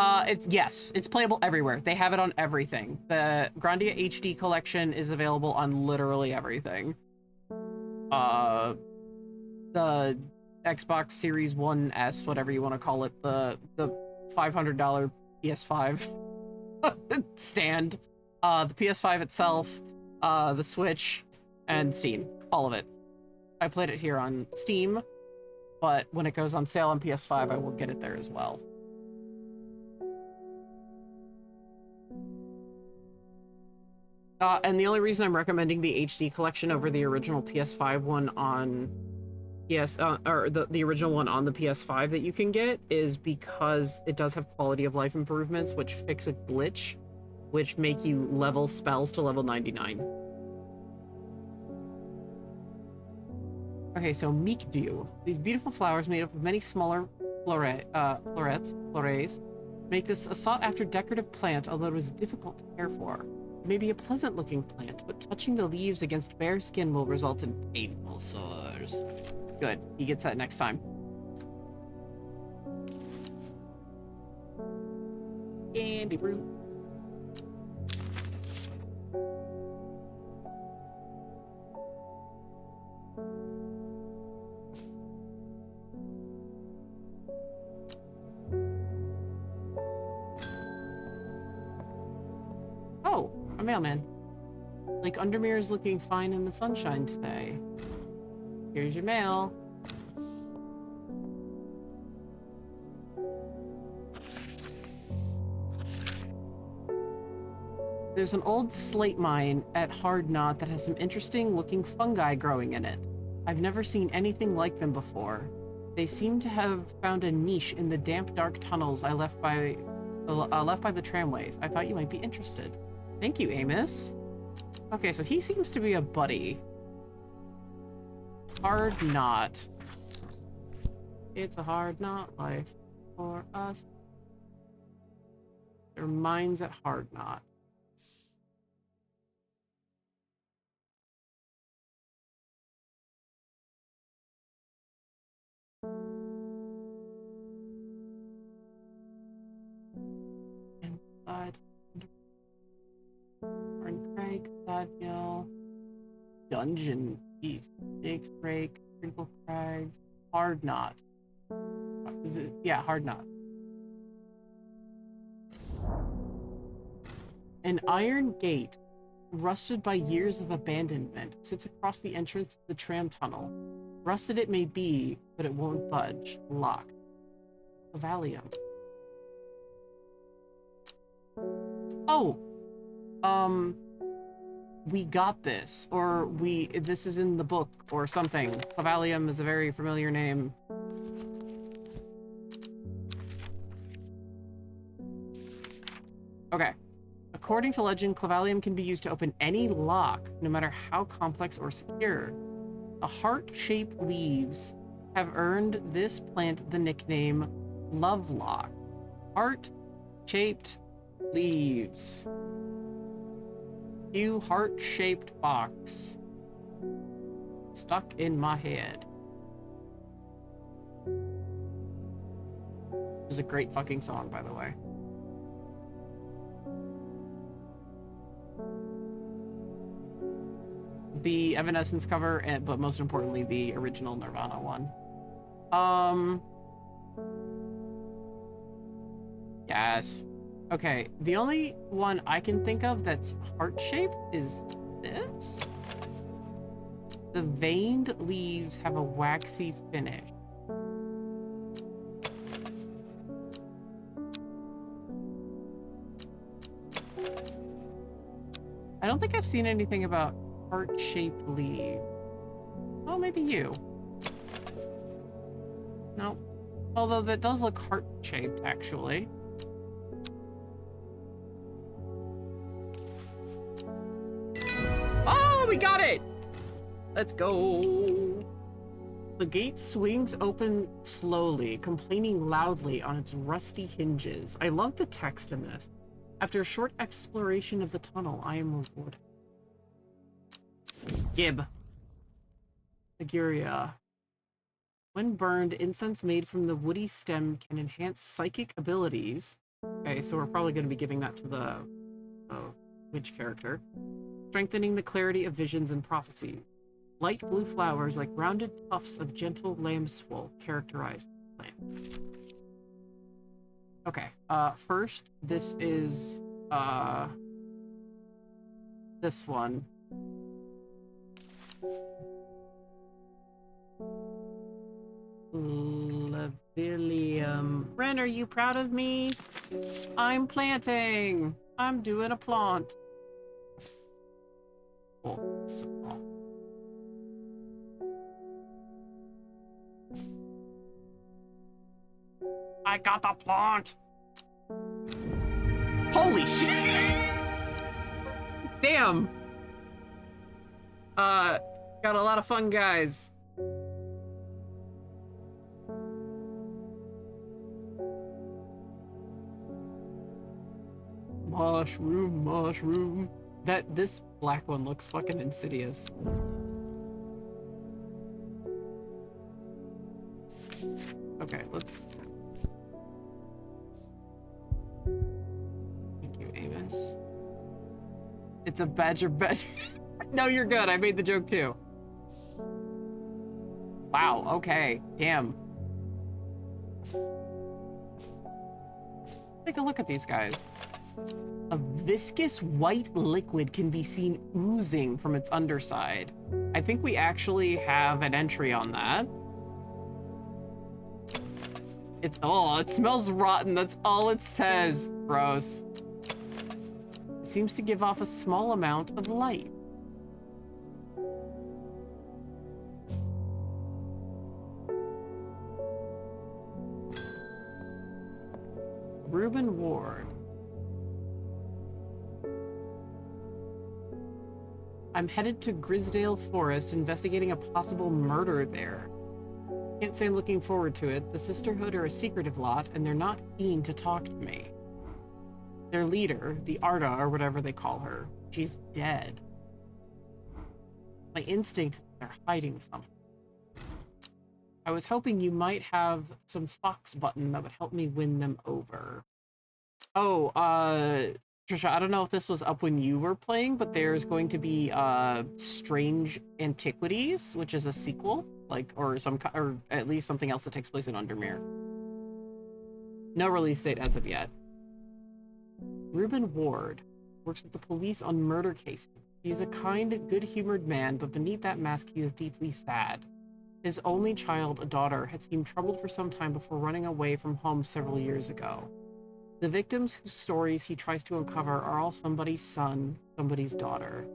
It's playable everywhere. They have it on everything. The Grandia HD collection is available on literally everything. The Xbox Series 1S, whatever you want to call it, the $500 PS5 stand, the PS5 itself, the Switch, and Steam. All of it. I played it here on Steam, but when it goes on sale on PS5, I will get it there as well. And the only reason I'm recommending the HD collection over the original PS5 one on or the original one on the PS5 that you can get is because it does have quality of life improvements, which fix a glitch, which make you level spells to level 99. Okay, so Meek Dew. These beautiful flowers made up of many smaller florets, make this a sought-after decorative plant, although it is difficult to care for. It may be a pleasant-looking plant, but touching the leaves against bare skin will result in painful sores. Good, he gets that next time. Candy Root. Oh, a mailman. Lake Undermere is looking fine in the sunshine today. Here's your mail. There's an old slate mine at Hard Knot that has some interesting looking fungi growing in it. I've never seen anything like them before. They seem to have found a niche in the damp, dark tunnels I left by the tramways. I thought you might be interested. Thank you, Amos. Okay, so he seems to be a buddy. Hard Knot. It's a hard knot life for us. There are mines at Hard Knot. Inside. Craig, Sadgill. Dungeon East. Jake's Break. Crinkle Crags. Hard Knot. Is it? Yeah, Hard Knot. An iron gate, rusted by years of abandonment, sits across the entrance to the tram tunnel. Rusted it may be, but it won't budge. Locked. Valium. Oh! We got this, or this is in the book, or something. Clavalium is a very familiar name. Okay. According to legend, Clavalium can be used to open any lock, no matter how complex or secure. The heart-shaped leaves have earned this plant the nickname Lovelock. Heart-shaped leaves. New heart-shaped box. Stuck in my head. It was a great fucking song, by the way. The Evanescence cover, but most importantly, the original Nirvana one. Yes. Okay, the only one I can think of that's heart-shaped is this. The veined leaves have a waxy finish. I don't think I've seen anything about heart-shaped leaf. Oh, maybe you. Nope. Although that does look heart-shaped, actually. Oh, we got it! Let's go. The gate swings open slowly, complaining loudly on its rusty hinges. I love the text in this. After a short exploration of the tunnel, I am rewarded. Gib. Aguria. When burned, incense made from the woody stem can enhance psychic abilities. Okay, so we're probably going to be giving that to the witch character. Strengthening the clarity of visions and prophecies. Light blue flowers like rounded tufts of gentle lamb's wool characterize the plant. Okay, first, this is, this one. Levilium. Ren, are you proud of me? I'm planting. I'm doing a plant. Oh, small. I got the plant. Holy shit. Damn. Got a lot of fun guys. Mushroom, mushroom. This black one looks fucking insidious. Okay, let's... Thank you, Amos. It's a badger. No, you're good. I made the joke too. Wow, okay. Damn. Take a look at these guys. A viscous white liquid can be seen oozing from its underside. I think we actually have an entry on that. It smells rotten. That's all it says. Gross. It seems to give off a small amount of light. Reuben Ward. I'm headed to Grisdale Forest, investigating a possible murder there. Can't say I'm looking forward to it. The Sisterhood are a secretive lot, and they're not keen to talk to me. Their leader, the Arda, or whatever they call her, she's dead. My instinct is they're hiding something. I was hoping you might have some fox button that would help me win them over. Oh, Trisha, I don't know if this was up when you were playing, but there's going to be Strange Antiquities, which is a sequel, like, or at least something else that takes place in Undermere. No release date as of yet. Reuben Ward works with the police on murder cases. He's a kind, good-humored man, but beneath that mask, he is deeply sad. His only child, a daughter, had seemed troubled for some time before running away from home several years ago. The victims whose stories he tries to uncover are all somebody's son, somebody's daughter.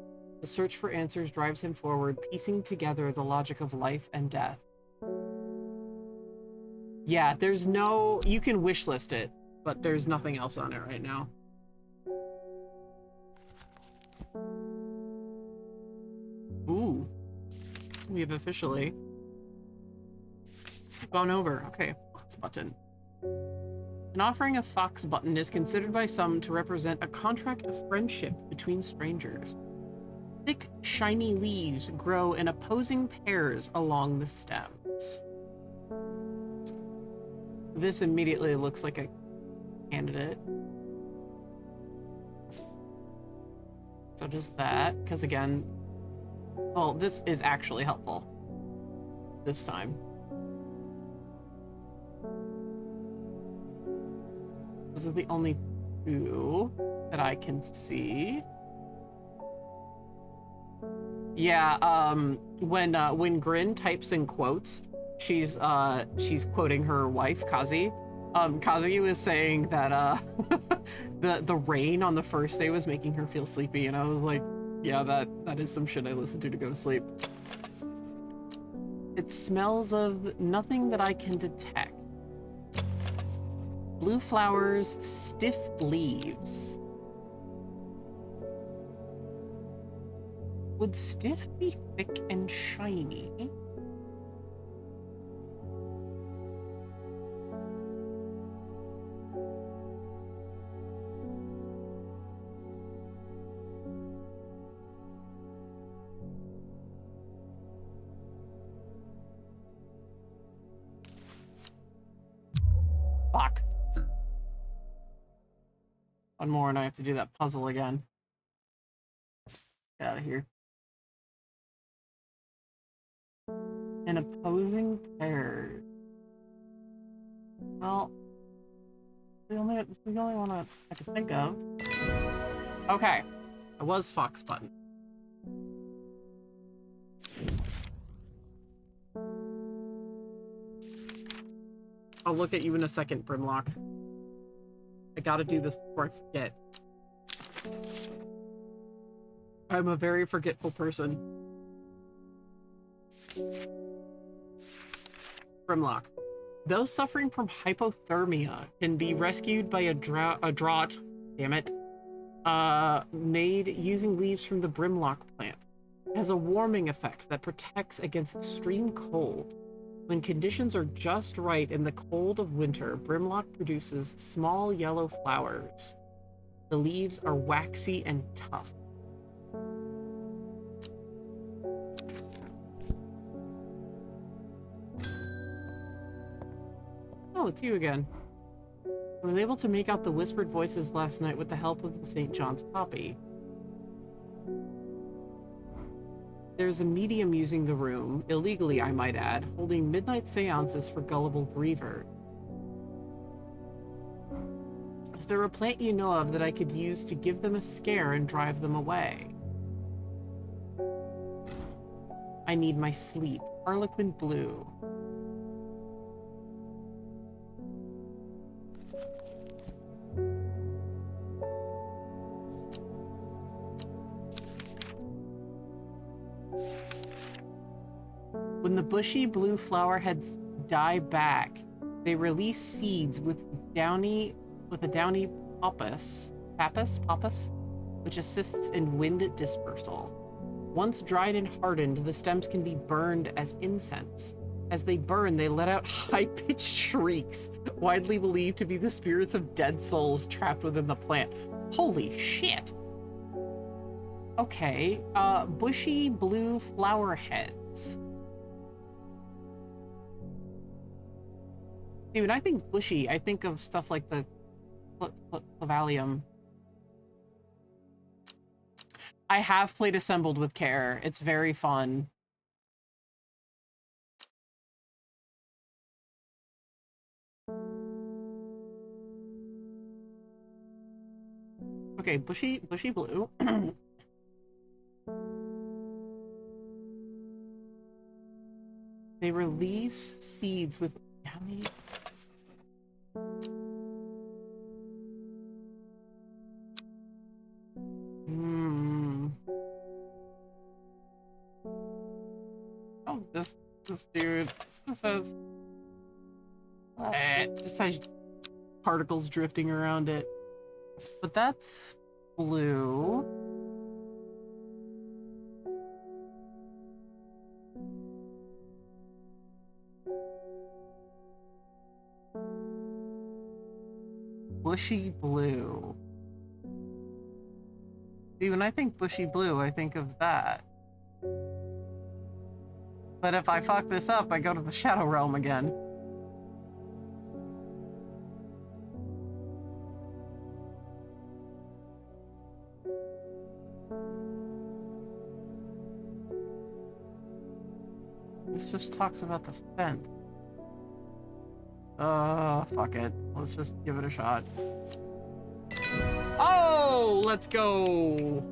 The search for answers drives him forward, piecing together the logic of life and death. Yeah, there's no... You can wishlist it, but there's nothing else on it right now. Ooh. We have officially gone over. Okay, Fox button. An offering of Fox button is considered by some to represent a contract of friendship between strangers. Thick, shiny leaves grow in opposing pairs along the stems. This immediately looks like a candidate. So does that, because again, well, this is actually helpful this time. Those are the only two that I can see. Yeah, when Grin types in quotes, she's quoting her wife, Kazi. Kazi was saying that the rain on the first day was making her feel sleepy, and I was like, yeah, that is some shit I listen to go to sleep. It smells of nothing that I can detect. Blue flowers, stiff leaves. Would stiff be thick and shiny? Fuck. One more and I have to do that puzzle again. Get out of here. An opposing pair. Well, this is the only one I could think of. Okay. It was Fox button. I'll look at you in a second, Brimlock. I gotta do this before I forget. I'm a very forgetful person. Brimlock. Those suffering from hypothermia can be rescued by a draught, damn it, made using leaves from the Brimlock plant. It has a warming effect that protects against extreme cold. When conditions are just right in the cold of winter, Brimlock produces small yellow flowers. The leaves are waxy and tough. Oh, it's you again. I was able to make out the whispered voices last night with the help of the St. John's poppy. There's a medium using the room, illegally I might add, holding midnight seances for gullible griever. Is there a plant you know of that I could use to give them a scare and drive them away? I need my sleep. Harlequin blue. When the bushy blue flower heads die back, they release seeds with a downy pappus, which assists in wind dispersal. Once dried and hardened, the stems can be burned as incense. As they burn, they let out high-pitched shrieks, widely believed to be the spirits of dead souls trapped within the plant. Holy shit! Okay, bushy blue flower heads. See, when I think bushy, I think of stuff like the Clavalium. I have played Assembled with care. It's very fun. Okay, bushy blue. They release seeds with downy. Oh, this dude just says just has particles drifting around it. But that's blue. Bushy blue. See, when I think bushy blue, I think of that. But if I fuck this up, I go to the Shadow Realm again. This just talks about the scent. Fuck it. Let's just give it a shot. Oh, let's go!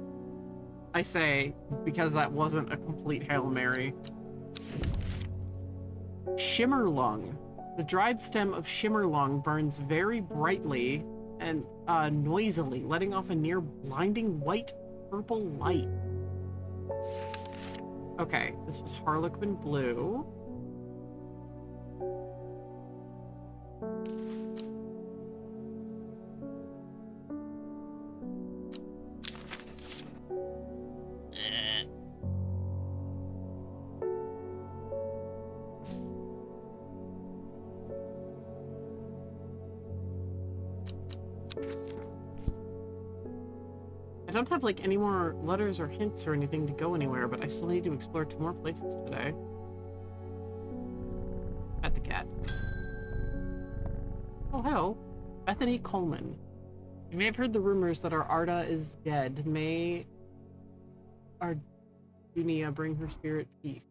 I say, because that wasn't a complete Hail Mary. Shimmerlung. The dried stem of Shimmerlung burns very brightly and noisily, letting off a near blinding white-purple light. Okay, this was Harlequin blue. I don't have like any more letters or hints or anything to go anywhere, but I still need to explore 2 more places today. At the cat. Oh, hello. Bethany Coleman. You may have heard the rumors that our Arda is dead. May our Dunia bring her spirit peace.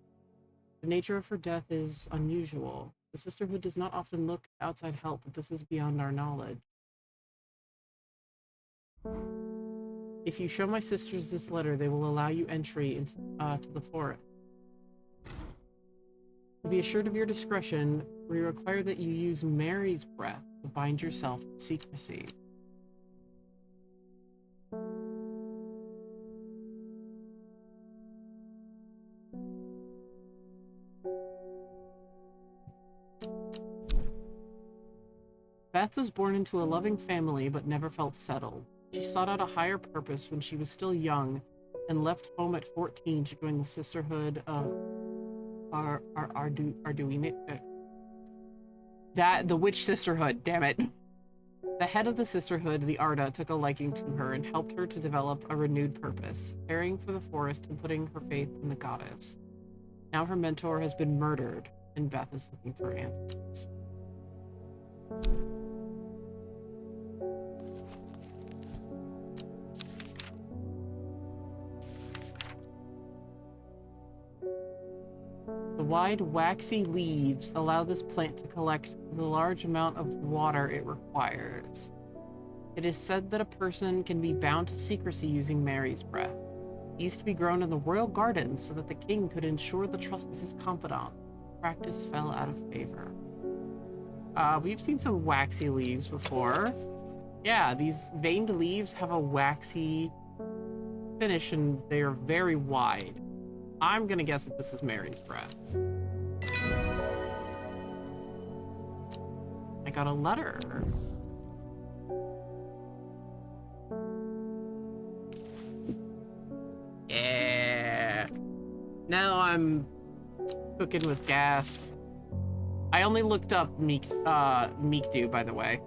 The nature of her death is unusual. The Sisterhood does not often look to outside help, but this is beyond our knowledge. If you show my sisters this letter, they will allow you entry into to the forest. To be assured of your discretion, we require that you use Mary's breath to bind yourself to secrecy. Beth was born into a loving family but never felt settled. She sought out a higher purpose when she was still young and left home at 14 to join the Sisterhood of Arduino. The Witch Sisterhood, damn it. The head of the Sisterhood, the Arda, took a liking to her and helped her to develop a renewed purpose, caring for the forest and putting her faith in the goddess. Now her mentor has been murdered, and Beth is looking for answers. The wide, waxy leaves allow this plant to collect the large amount of water it requires. It is said that a person can be bound to secrecy using Mary's breath. It used to be grown in the royal gardens so that the king could ensure the trust of his confidant. Practice fell out of favor. We've seen some waxy leaves before. Yeah, these veined leaves have a waxy finish and they are very wide. I'm gonna guess that this is Mary's breath. I got a letter. Yeah. Now I'm cooking with gas. I only looked up Meekdu, by the way,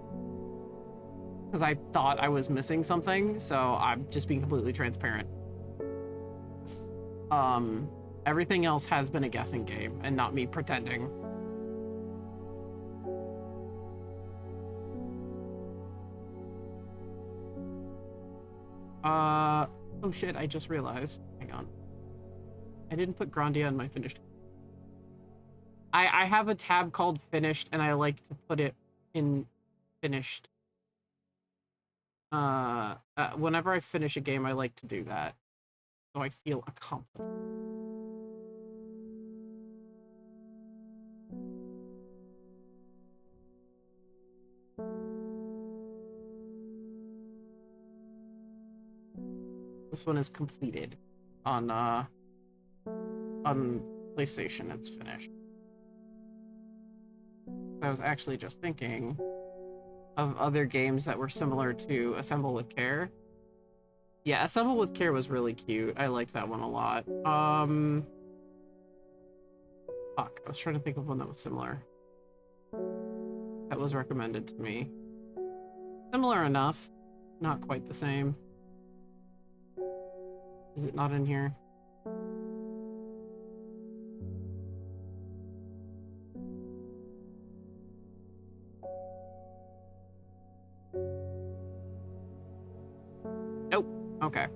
because I thought I was missing something, so I'm just being completely transparent. Everything else has been a guessing game and not me pretending. Oh shit, I just realized. Hang on. I didn't put Grandia in my finished. I have a tab called finished and I like to put it in finished. Whenever I finish a game, I like to do that. So I feel accomplished. This one is completed on PlayStation. It's finished. I was actually just thinking of other games that were similar to Assemble with Care. Yeah, Assemble with Care was really cute. I liked that one a lot. Fuck, I was trying to think of one that was similar. That was recommended to me. Similar enough. Not quite the same. Is it not in here? Nope. Okay.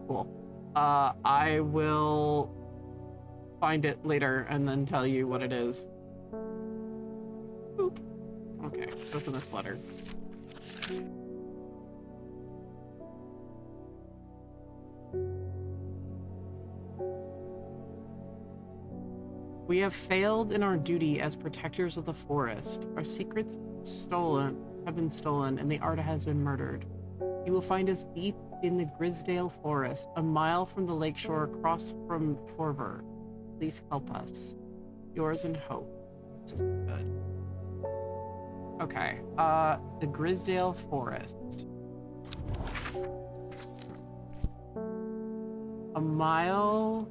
Cool. I will find it later and then tell you what it is. Boop. Okay, open this letter. We have failed in our duty as protectors of the forest. Our secrets have been stolen, and the Arda has been murdered. You will find us deep in the Grisdale Forest, a mile from the lakeshore across from Torver. Please help us. Yours in hope. This is good. Okay, the Grisdale Forest. A mile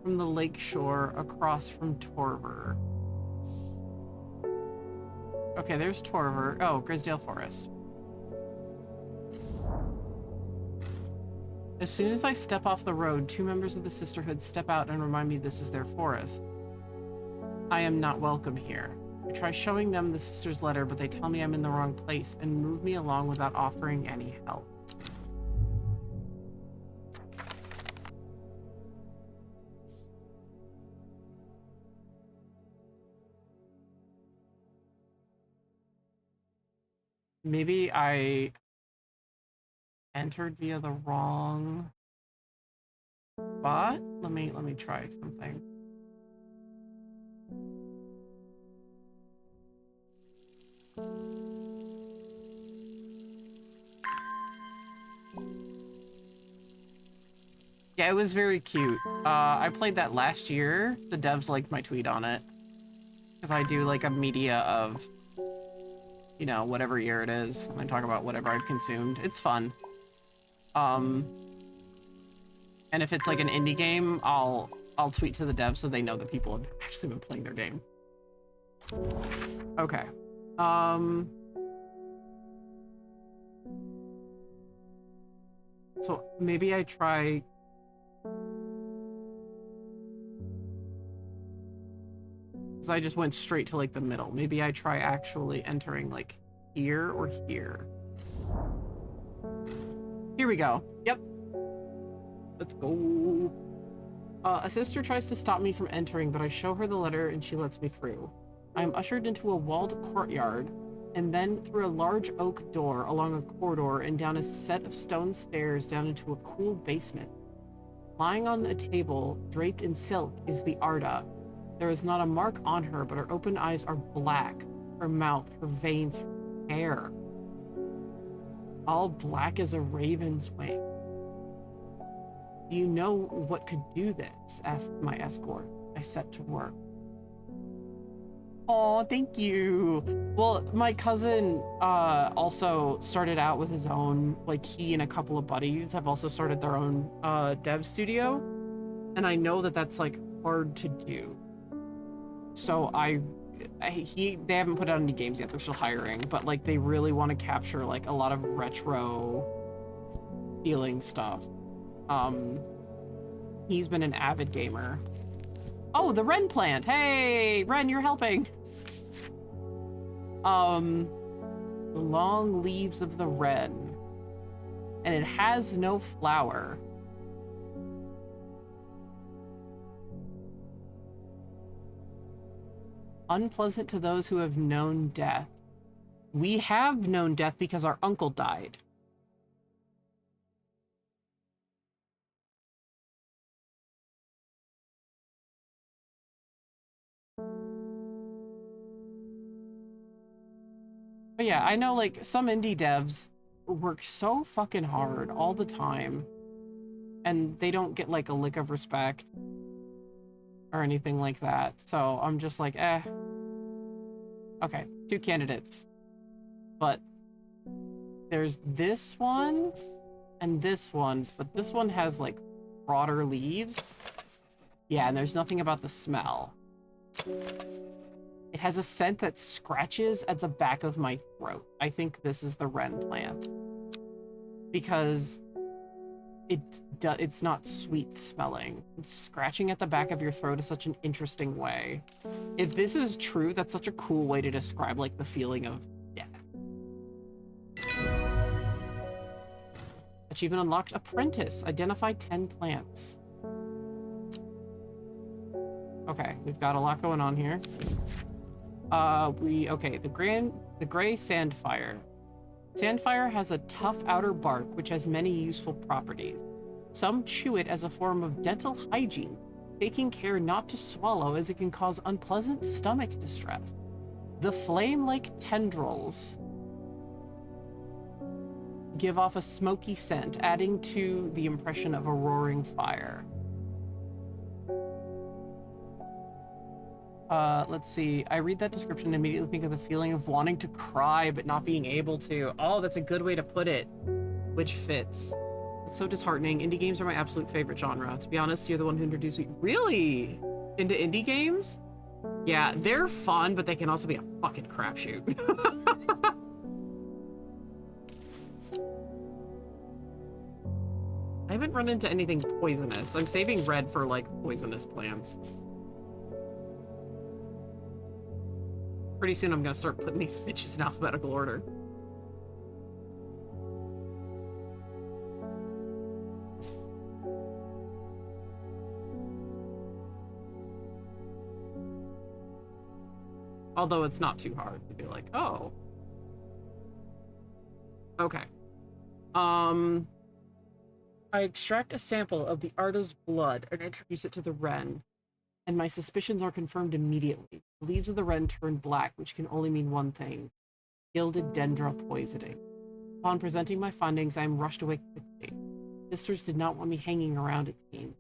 from the lakeshore across from Torver. Okay, there's Torver. Oh, Grisdale Forest. As soon as I step off the road, 2 members of the Sisterhood step out and remind me this is their forest. I am not welcome here. I try showing them the sister's letter, but they tell me I'm in the wrong place and move me along without offering any help. Maybe I entered via the wrong spot? Let me try something. Yeah, it was very cute. I played that last year. The devs liked my tweet on it. Because I do like a media of, you know, whatever year it is. And I talk about whatever I've consumed. It's fun. And if it's like an indie game, I'll tweet to the devs so they know that people have actually been playing their game. Okay. So maybe I try... Because I just went straight to like the middle. Maybe I try actually entering like here or here. Here we go. Yep. Let's go. A sister tries to stop me from entering, but I show her the letter and she lets me through. I am ushered into a walled courtyard and then through a large oak door along a corridor and down a set of stone stairs down into a cool basement. Lying on a table, draped in silk, is the Arda. There is not a mark on her, but her open eyes are black. Her mouth, her veins, her hair. All black as a raven's wing. Do you know what could do this? Asked my escort. I set to work. Oh, thank you. Well, my cousin also started out with his own, like he and a couple of buddies have also started their own dev studio. And I know that that's like hard to do. So they haven't put out any games yet, they're still hiring, but like they really want to capture like a lot of retro feeling stuff. He's been an avid gamer. Oh, the Wren plant. Hey, Wren, you're helping. The long leaves of the wren. And it has no flower. Unpleasant to those who have known death. We have known death because our uncle died. But yeah, I know like some indie devs work so fucking hard all the time and they don't get like a lick of respect or anything like that. So I'm just like, eh. Okay, 2 candidates. But there's this one and this one, but this one has like broader leaves. Yeah, and there's nothing about the smell. It has a scent that scratches at the back of my throat. I think this is the wren plant. Because it's not sweet smelling. It's scratching at the back of your throat is such an interesting way. If this is true, that's such a cool way to describe like the feeling of death. Achievement unlocked. Apprentice. Identify 10 plants. Okay, we've got a lot going on here. Okay, the gray sandfire. Sandfire has a tough outer bark, which has many useful properties. Some chew it as a form of dental hygiene, taking care not to swallow as it can cause unpleasant stomach distress. The flame-like tendrils give off a smoky scent, adding to the impression of a roaring fire. Let's see. I read that description and immediately think of the feeling of wanting to cry but not being able to. Oh, that's a good way to put it. Which fits. It's so disheartening. Indie games are my absolute favorite genre. To be honest, you're the one who introduced me really into indie games. Yeah, they're fun, but they can also be a fucking crapshoot. I haven't run into anything poisonous. I'm saving red for, like, poisonous plants. Pretty soon I'm gonna start putting these bitches in alphabetical order. Although it's not too hard to be like, oh. Okay. I extract a sample of the Ardo's blood and introduce it to the wren, and my suspicions are confirmed immediately. The leaves of the wren turn black, which can only mean one thing: gilded dendra poisoning. Upon presenting my findings, I am rushed away quickly. Sisters did not want me hanging around, it seemed.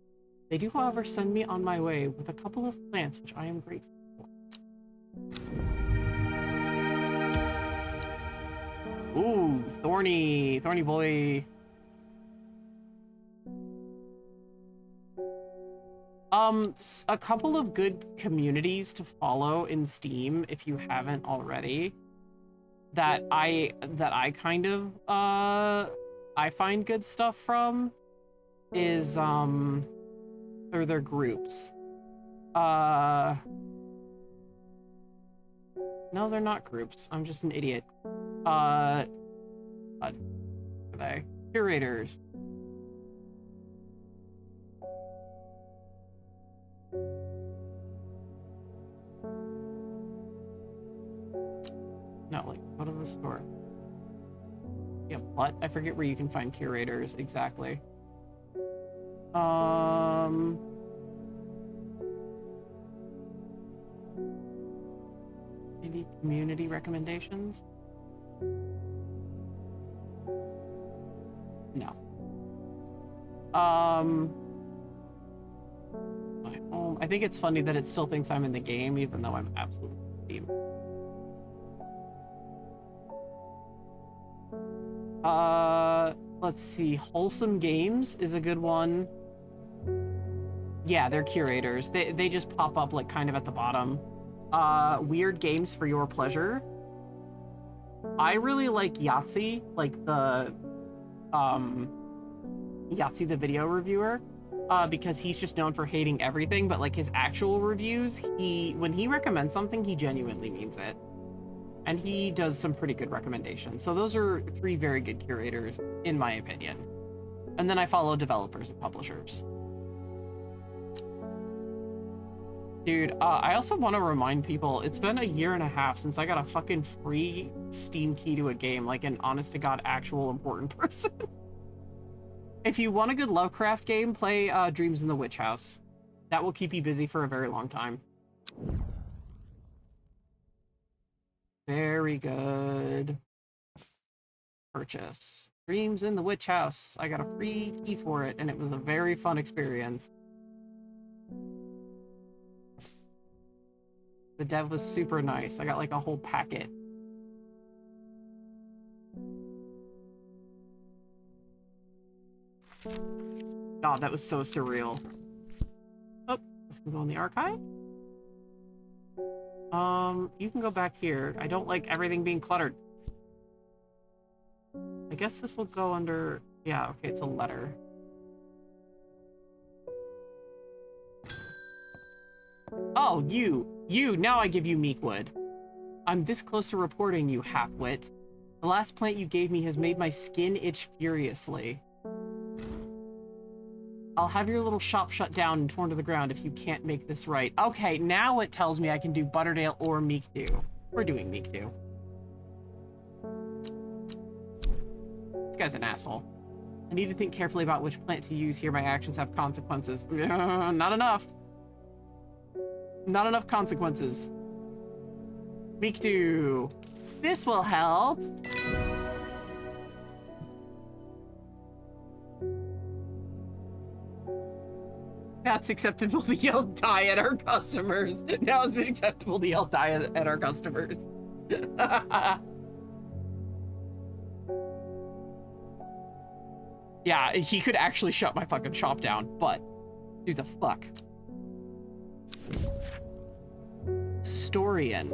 They do, however, send me on my way with a couple of plants, which I am grateful for. Ooh, thorny boy. A couple of good communities to follow in Steam if you haven't already. That I kind of I find good stuff from is or their groups. No, they're not groups. I'm just an idiot. What are they? Curators. No, like, go to the store. Yeah, what? I forget where you can find curators exactly. Maybe community recommendations? No. My home. I think it's funny that it still thinks I'm in the game, even though I'm absolutely in the game. Let's see. Wholesome Games is a good one. Yeah, they're curators. They just pop up like kind of at the bottom. Weird Games for Your Pleasure. I really like Yahtzee, like the Yahtzee the video reviewer, because he's just known for hating everything, but like his actual reviews, when he recommends something, he genuinely means it. And he does some pretty good recommendations. So those are 3 very good curators, in my opinion. And then I follow developers and publishers. Dude, I also want to remind people, it's been a year and a half since I got a fucking free Steam key to a game, like an honest-to-God actual important person. If you want a good Lovecraft game, play Dreams in the Witch House. That will keep you busy for a very long time. Very good. Purchase. Dreams in the Witch House. I got a free key for it, and it was a very fun experience. The dev was super nice. I got like a whole packet. God, that was so surreal. Oh, this can go in the archive. You can go back here. I don't like everything being cluttered. I guess this will go under... Yeah, okay, it's a letter. Oh, you! Now I give you Meekwood. I'm this close to reporting you, half-wit. The last plant you gave me has made my skin itch furiously. I'll have your little shop shut down and torn to the ground if you can't make this right. Okay, now it tells me I can do Butterdale or Meekdew. We're doing Meekdew. This guy's an asshole. I need to think carefully about which plant to use here. My actions have consequences. Not enough. Not enough consequences. Meekdew. This will help. That's acceptable to yell die at our customers. Now it's acceptable to yell die at our customers. Yeah, he could actually shut my fucking shop down, but dude's a fuck. Historian.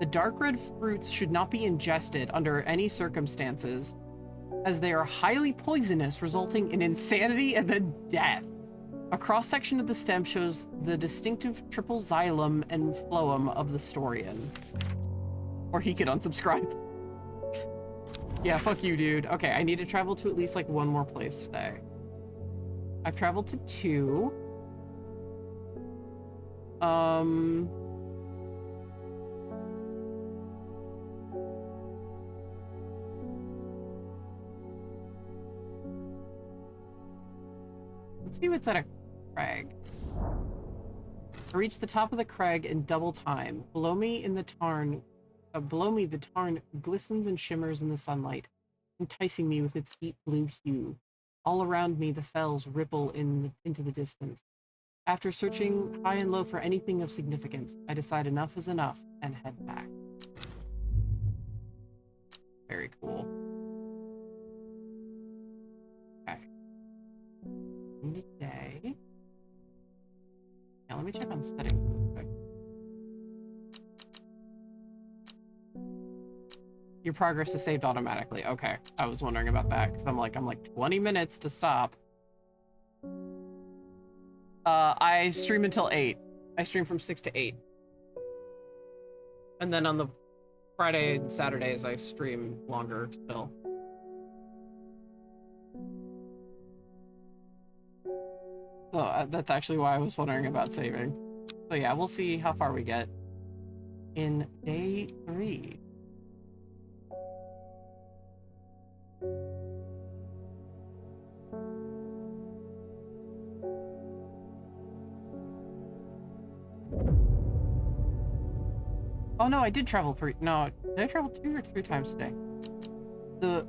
The dark red fruits should not be ingested under any circumstances, as they are highly poisonous, resulting in insanity and then death. A cross-section of the stem shows the distinctive triple xylem and phloem of the Storian. Or he could unsubscribe. Yeah, fuck you, dude. Okay, I need to travel to at least, like, one more place today. I've traveled to 2. Let's see what's at a crag. I reached the top of the crag in double time. Below me the tarn glistens and shimmers in the sunlight, enticing me with its deep blue hue. All around me, the fells ripple into the distance. After searching high and low for anything of significance, I decide enough is enough and head back. Very cool. Okay. Today. Now let me check on settings real quick. Your progress is saved automatically. Okay. I was wondering about that because I'm like 20 minutes to stop. I stream until 8. I stream from 6 to 8. And then on the Friday and Saturdays, I stream longer still. So that's actually why I was wondering about saving. So yeah, we'll see how far we get in day 3. Oh no, I did travel 3. No, did I travel 2 or 3 times today? The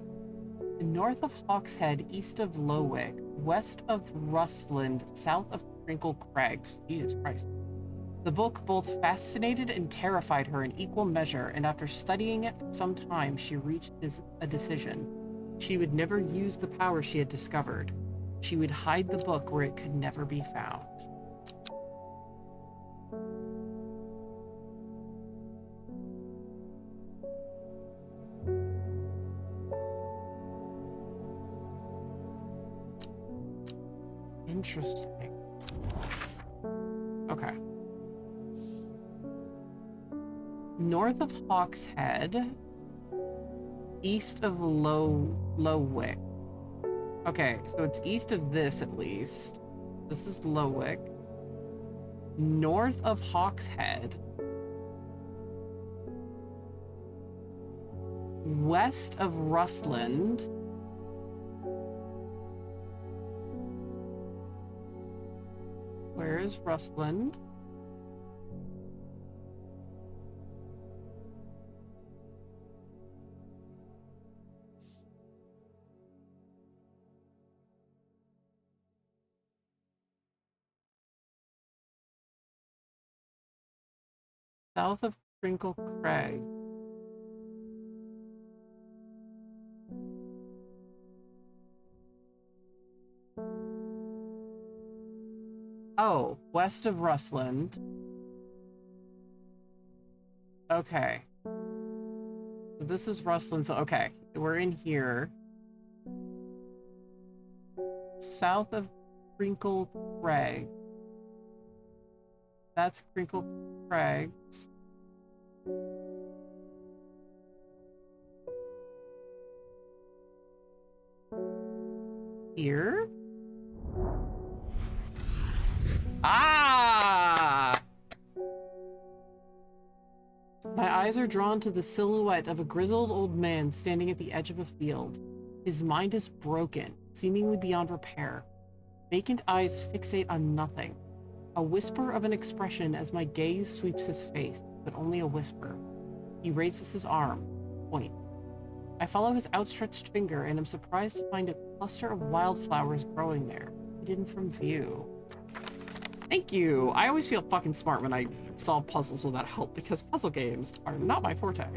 north of Hawkshead, east of Lowick, west of Rustland, south of Crinkle Crags. Jesus Christ. The book both fascinated and terrified her in equal measure, and after studying it for some time, she reached a decision. She would never use the power she had discovered. She would hide the book where it could never be found. Interesting. Okay. North of Hawkshead, east of Lowick. Okay, so it's east of this at least. This is Lowick. North of Hawkshead. West of Rustland. Where is Rustland? South of Crinkle Crag. Oh, west of Rustland. Okay. So this is Rustland, so okay. We're in here. South of Crinkle Crag. That's Crinkle Crags. Here? Ah! My eyes are drawn to the silhouette of a grizzled old man standing at the edge of a field. His mind is broken, seemingly beyond repair. Vacant eyes fixate on nothing. A whisper of an expression as my gaze sweeps his face, but only a whisper. He raises his arm, point. I follow his outstretched finger and am surprised to find a cluster of wildflowers growing there, hidden from view. Thank you! I always feel fucking smart when I solve puzzles without help, because puzzle games are not my forte.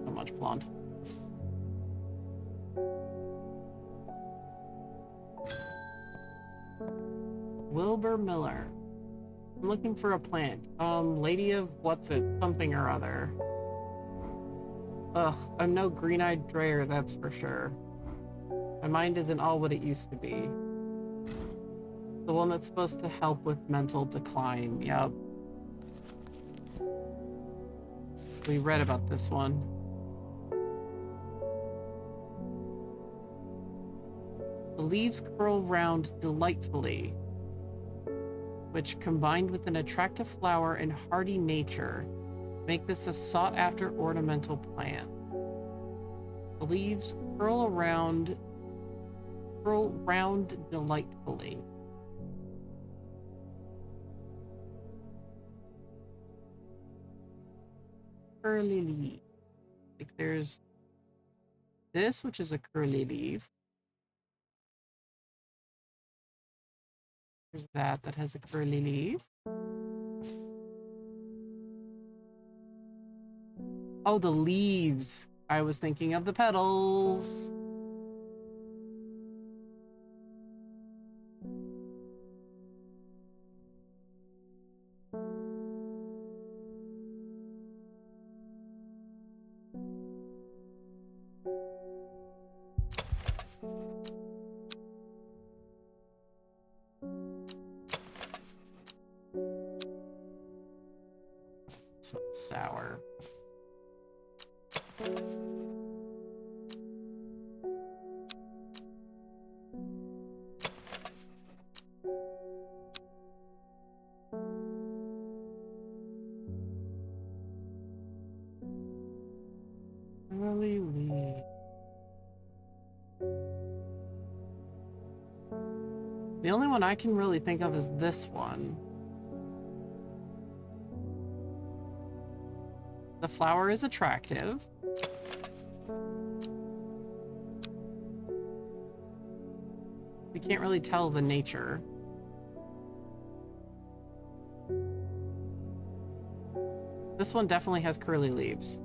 So much blonde. Wilbur Miller. I'm looking for a plant. Lady of what's it? Something or other. Ugh, I'm no green-eyed Dreyer, that's for sure. My mind isn't all what it used to be. The one that's supposed to help with mental decline. Yep. We read about this one. The leaves curl round delightfully, which, combined with an attractive flower and hardy nature, make this a sought-after ornamental plant. The leaves curl round delightfully. Curly leaf. Like there's this, which is a curly leaf. There's that has a curly leaf. Oh, the leaves. I was thinking of the petals. This one's sour. Curly leaf. The only one I can really think of is this one. The flower is attractive. We can't really tell the nature. This one definitely has curly leaves.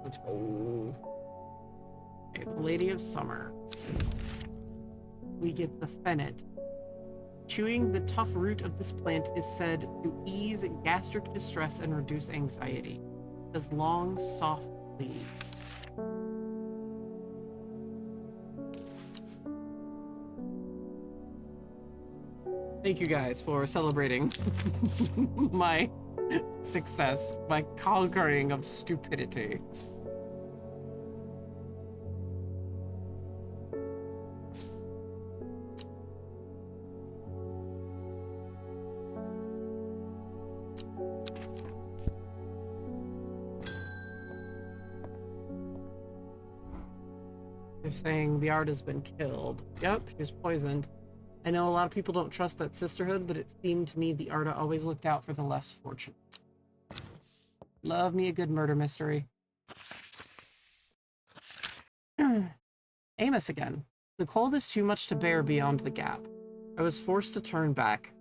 Let's go. Okay, the Lady of Summer. We get the fennel. Chewing the tough root of this plant is said to ease gastric distress and reduce anxiety. It has long, soft leaves. Thank you guys for celebrating my success, my conquering of stupidity. They're saying the art has been killed. Yep, she was poisoned. I know a lot of people don't trust that sisterhood, but it seemed to me the Arda always looked out for the less fortunate. Love me a good murder mystery. Amos again. The cold is too much to bear beyond the gap. I was forced to turn back.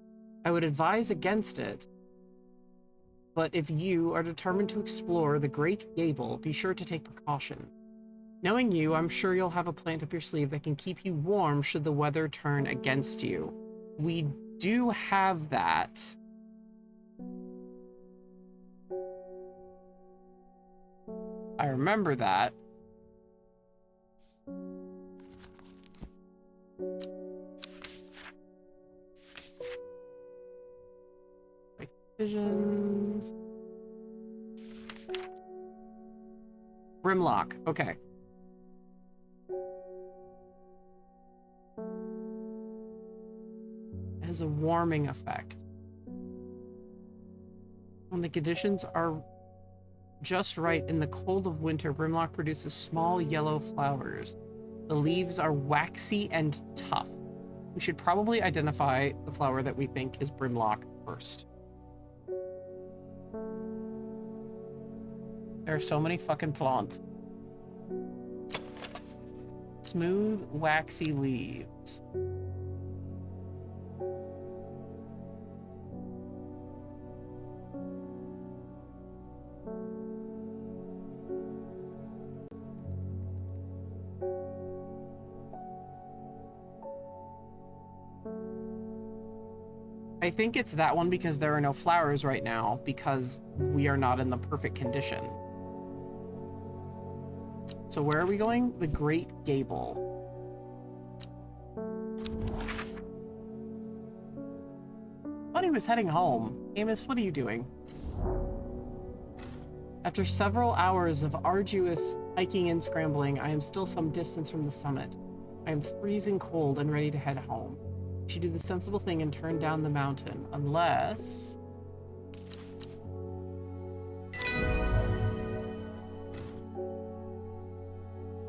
I would advise against it, but if you are determined to explore the Great Gable, be sure to take precaution. Knowing you, I'm sure you'll have a plant up your sleeve that can keep you warm should the weather turn against you. We do have that. I remember that. Visions. Brimlock. Okay. It has a warming effect. When the conditions are just right in the cold of winter, Brimlock produces small yellow flowers. The leaves are waxy and tough. We should probably identify the flower that we think is Brimlock first. There are so many fucking plants. Smooth, waxy leaves. I think it's that one because there are no flowers right now because we are not in the perfect condition. So where are we going? The Great Gable. Thought he was heading home. Amos, what are you doing? After several hours of arduous hiking and scrambling, I am still some distance from the summit. I am freezing cold and ready to head home. We should do the sensible thing and turn down the mountain, unless...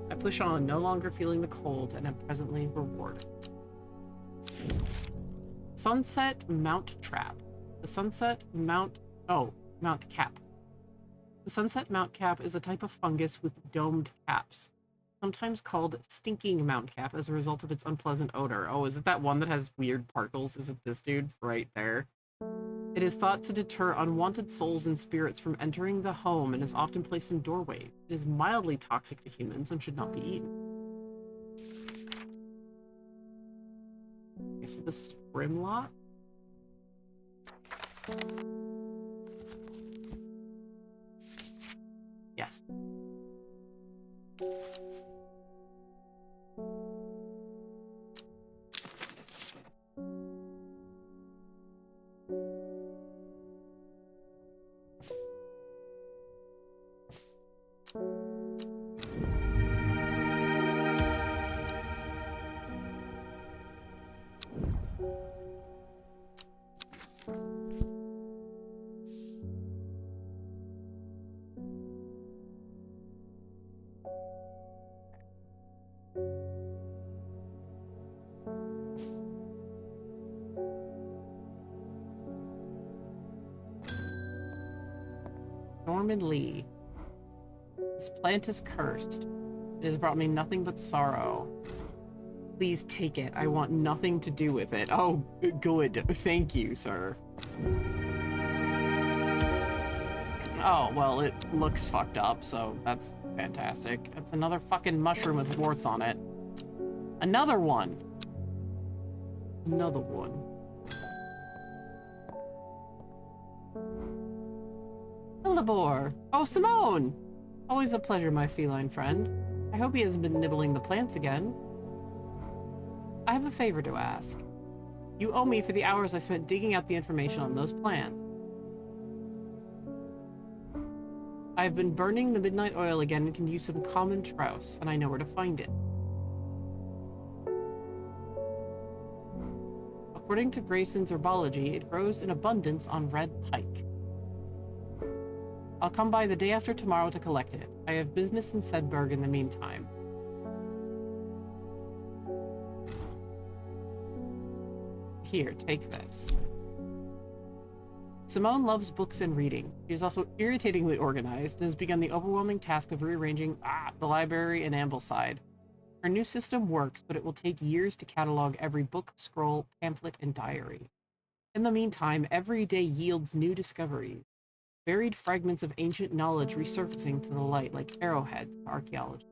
I push on, no longer feeling the cold, and am presently rewarded. Sunset Mount Trap. The Sunset Mount... Oh, Mount Cap. The Sunset Mount Cap is a type of fungus with domed caps, sometimes called stinking mount cap as a result of its unpleasant odor. Oh, is it that one that has weird particles? Is it this dude right there? It is thought to deter unwanted souls and spirits from entering the home and is often placed in doorways. It is mildly toxic to humans and should not be eaten. Okay, so this is Brimlock. Yes. Norman Lee. This plant is cursed. It has brought me nothing but sorrow. Please take it. I want nothing to do with it. Oh, good. Thank you, sir. Oh, well, it looks fucked up, so that's fantastic. It's another fucking mushroom with warts on it. Another one. Another one. Hellebore. Oh, Simone! Always a pleasure, my feline friend. I hope he hasn't been nibbling the plants again. I have a favor to ask. You owe me for the hours I spent digging out the information on those plants. I have been burning the midnight oil again and can use some common trouse, and I know where to find it. According to Grayson's herbology, it grows in abundance on red pike. I'll come by the day after tomorrow to collect it. I have business in Sedberg in the meantime. Here, take this. Simone loves books and reading. She is also irritatingly organized and has begun the overwhelming task of rearranging the library in Ambleside. Her new system works, but it will take years to catalog every book, scroll, pamphlet, and diary. In the meantime, every day yields new discoveries. Buried fragments of ancient knowledge resurfacing to the light like arrowheads in archaeology.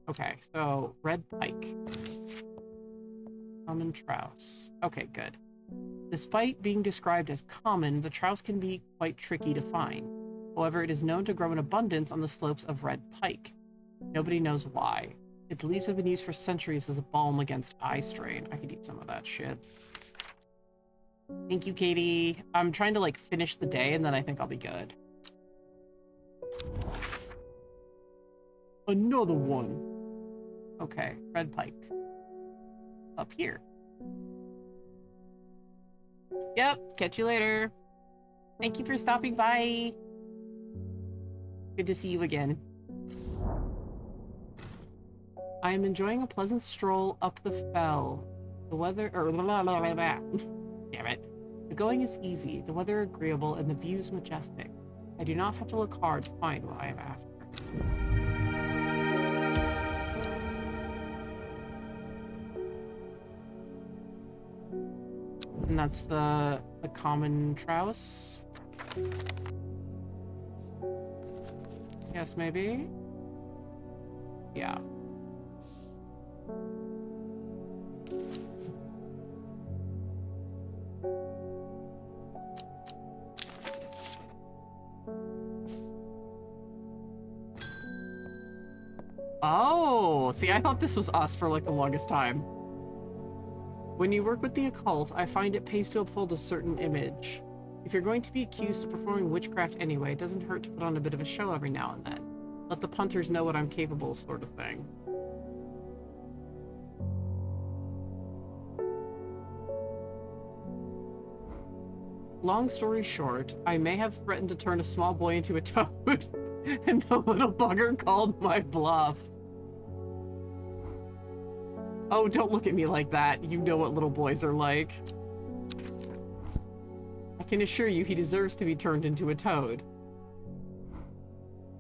Okay, so red pike. Common trouse. Okay, good. Despite being described as common, the trouse can be quite tricky to find. However, it is known to grow in abundance on the slopes of red pike. Nobody knows why. Its leaves have been used for centuries as a balm against eye strain. I could eat some of that shit. Thank you, Katie. I'm trying to, like, finish the day, and then I think I'll be good. Another one. Okay, red pike. Up here. Yep, catch you later. Thank you for stopping by. Good to see you again. I am enjoying a pleasant stroll up the fell. The weather... Damn it. The going is easy, the weather agreeable, and the views majestic. I do not have to look hard to find what I am after. And that's the common trouse. Yes, maybe? Yeah. Oh, see, I thought this was us for like the longest time. When you work with the occult, I find it pays to uphold a certain image. If you're going to be accused of performing witchcraft anyway, it doesn't hurt to put on a bit of a show every now and then. Let the punters know what I'm capable of, sort of thing. Long story short, I may have threatened to turn a small boy into a toad, and the little bugger called my bluff. Oh, don't look at me like that. You know what little boys are like. I can assure you he deserves to be turned into a toad.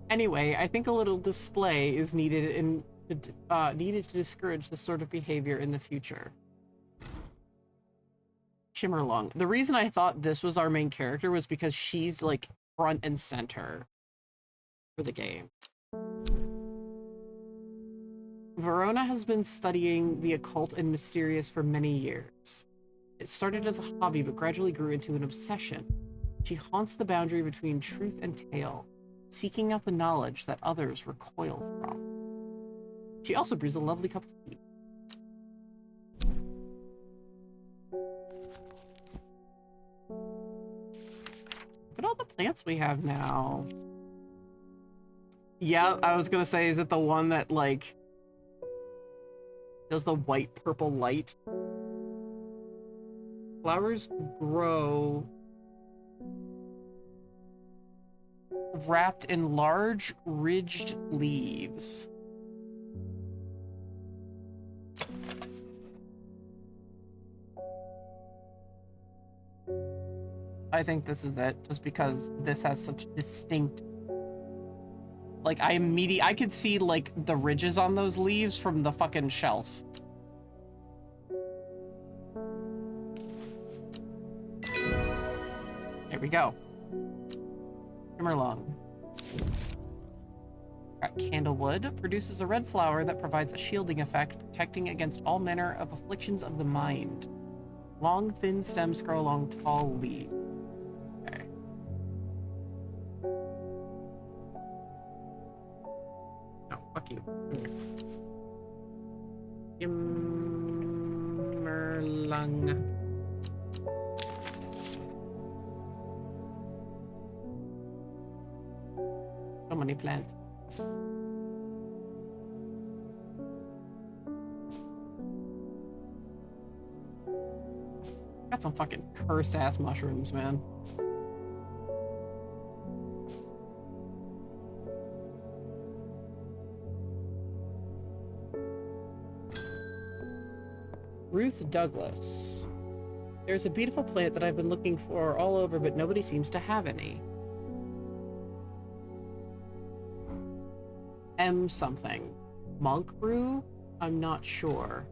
Anyway, I think a little display is needed needed to discourage this sort of behavior in the future. Shimmerlung. The reason I thought this was our main character was because she's like front and center for the game. Verona has been studying the occult and mysterious for many years. It started as a hobby, but gradually grew into an obsession. She haunts the boundary between truth and tale, seeking out the knowledge that others recoil from. She also brews a lovely cup of tea. Look at all the plants we have now. Yeah, I was gonna say, is it the one that, like, does the white-purple light? Flowers grow wrapped in large, ridged leaves. I think this is it, just because this has such distinct... Like, I could see, like, the ridges on those leaves from the fucking shelf. There we go. Shimmerlung. Got candlewood. Produces a red flower that provides a shielding effect, protecting against all manner of afflictions of the mind. Long, thin stems grow along tall leaves. Okay. No, fuck you. Shimmerlung. So many plants. Got some fucking cursed ass mushrooms, man. Ruth Douglas. There's a beautiful plant that I've been looking for all over, but nobody seems to have any. M something. Monk brew? I'm not sure.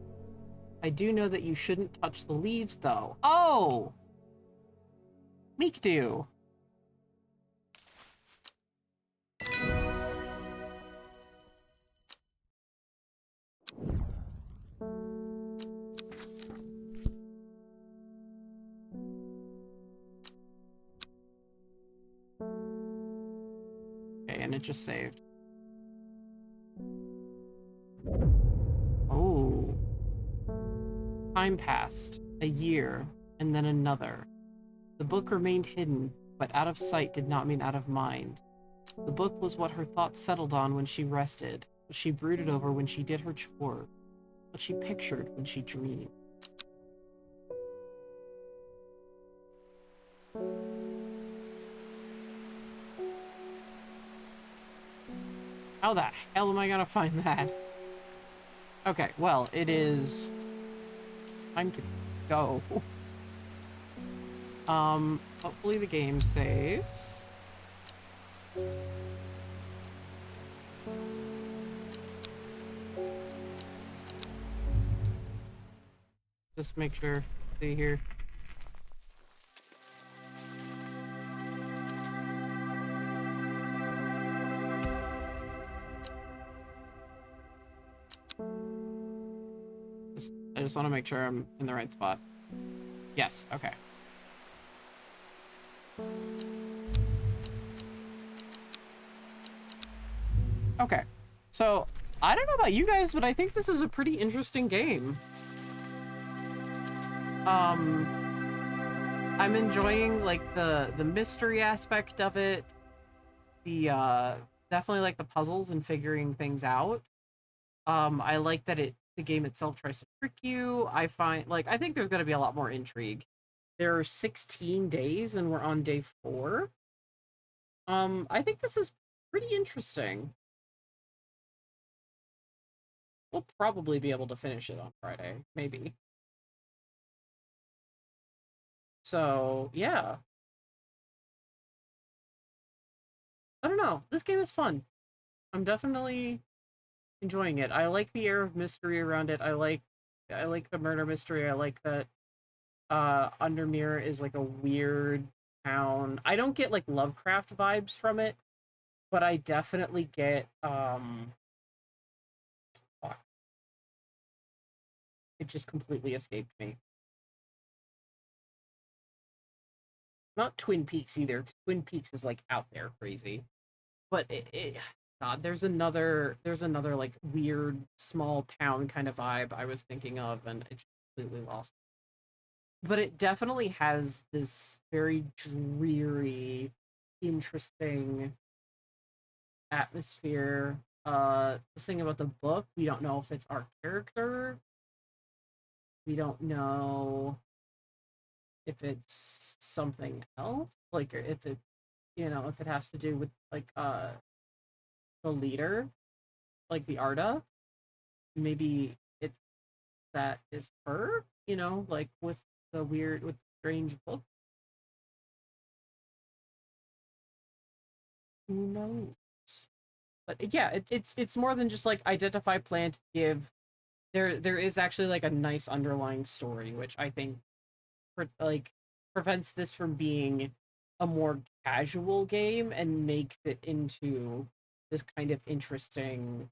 I do know that you shouldn't touch the leaves, though. Oh! Meek do. Okay, and it just saved. Oh. Time passed. A year, and then another. The book remained hidden, but out of sight did not mean out of mind. The book was what her thoughts settled on when she rested, what she brooded over when she did her chores, what she pictured when she dreamed. How the hell am I gonna find that? Okay, well, it is time to go. Hopefully the game saves. Just make sure, see here. I just want to make sure I'm in the right spot. Yes, okay. Okay, so I don't know about you guys, but I think this is a pretty interesting game. Um, I'm enjoying like the mystery aspect of it. The definitely like the puzzles and figuring things out. I like that the game itself tries to trick you. I find like I think there's going to be a lot more intrigue. There are 16 days and we're on day 4. I think this is pretty interesting. We'll probably be able to finish it on Friday, maybe. So, yeah. I don't know. This game is fun. I'm definitely enjoying it. I like the air of mystery around it. I like the murder mystery. I like that Undermere is like a weird town. I don't get like Lovecraft vibes from it, but I definitely get fuck, it just completely escaped me. Not Twin Peaks either. 'Cause Twin Peaks is like out there crazy. But God, there's another like weird small town kind of vibe I was thinking of and it just completely lost. But it definitely has this very dreary, interesting atmosphere. This thing about the book, we don't know if it's our character. We don't know if it's something else, like or if it, if it has to do with like the leader, like the Arda. Maybe it that is her, like with the strange book. Who knows? But yeah, it's more than just like identify plant, give. There is actually like a nice underlying story, which I think like prevents this from being a more casual game and makes it into this kind of interesting,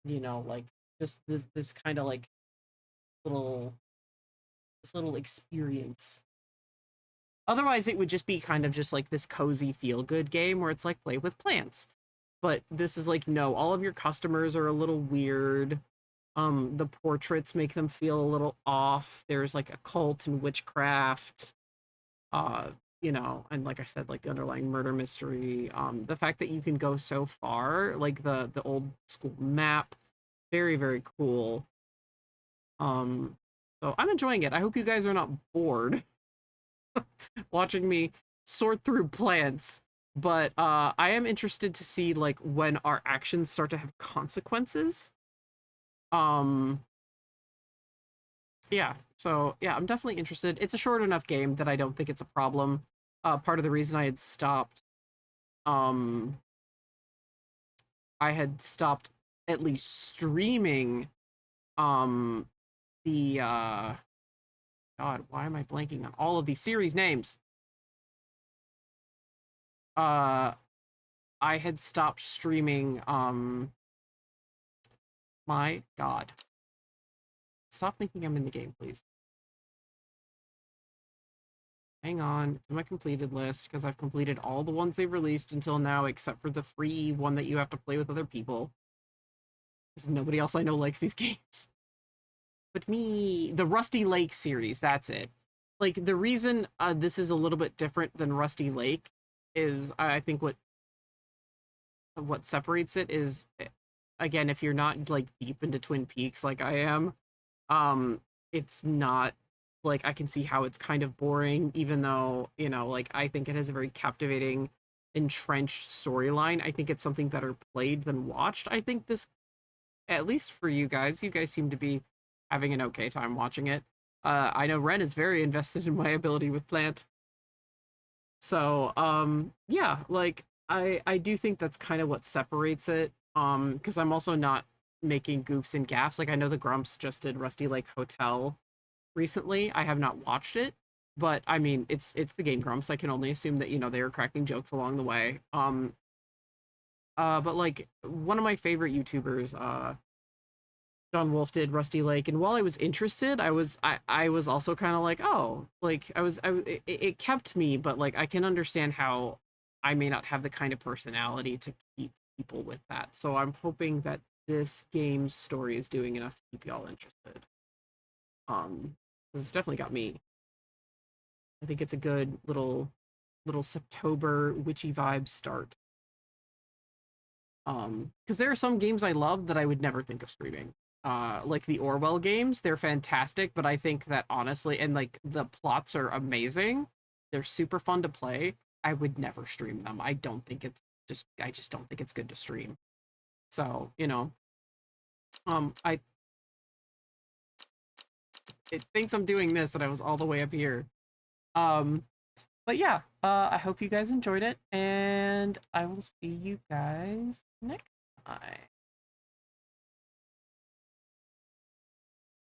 like just this kind of like little this little experience. Otherwise, it would just be kind of just like this cozy feel good game where it's like play with plants. But this is like no, all of your customers are a little weird. The portraits make them feel a little off. There's like a cult and witchcraft. Uh, and like I said, like the underlying murder mystery. The fact that you can go so far, like the old school map, very, very cool. So I'm enjoying it. I hope you guys are not bored watching me sort through plants. But I am interested to see like when our actions start to have consequences. Um, yeah. So yeah, I'm definitely interested. It's a short enough game that I don't think it's a problem. Part of the reason um, I had stopped at least streaming um the God, why am I blanking on all of these series names? Uh I had stopped streaming my God. Stop thinking I'm in the game, please. Hang on, it's in my completed list because I've completed all the ones they've released until now, except for the free one that you have to play with other people. Because nobody else I know likes these games. But me, the Rusty Lake series, that's it. Like the reason this is a little bit different than Rusty Lake is I think what separates it is again, if you're not like deep into Twin Peaks like I am, um it's not like I can see how it's kind of boring, even though, like I think it has a very captivating, entrenched storyline. I think it's something better played than watched. I think this, at least for you guys seem to be having an okay time watching it. I know Ren is very invested in my ability with plant. So, yeah, like I do think that's kind of what separates it. Because I'm also not making goofs and gaffs. Like I know the Grumps just did Rusty Lake Hotel recently. I have not watched it, but I mean, it's the Game Grumps. I can only assume that they were cracking jokes along the way. But like one of my favorite YouTubers, John Wolf did Rusty Lake, and while I was interested, I was also kind of like, oh, like it kept me, but like I can understand how I may not have the kind of personality to keep people with that. So I'm hoping that this game's story is doing enough to keep y'all interested. 'Cause it's definitely got me. I think it's a good little Septober witchy vibe start. Because there are some games I love that I would never think of streaming. Like the Orwell games, they're fantastic, but I think that honestly, and like the plots are amazing. They're super fun to play. I would never stream them. I don't think it's I just don't think it's good to stream. So, you know, I it thinks I'm doing this and I was all the way up here. Um, but yeah, I hope you guys enjoyed it, and I will see you guys next time.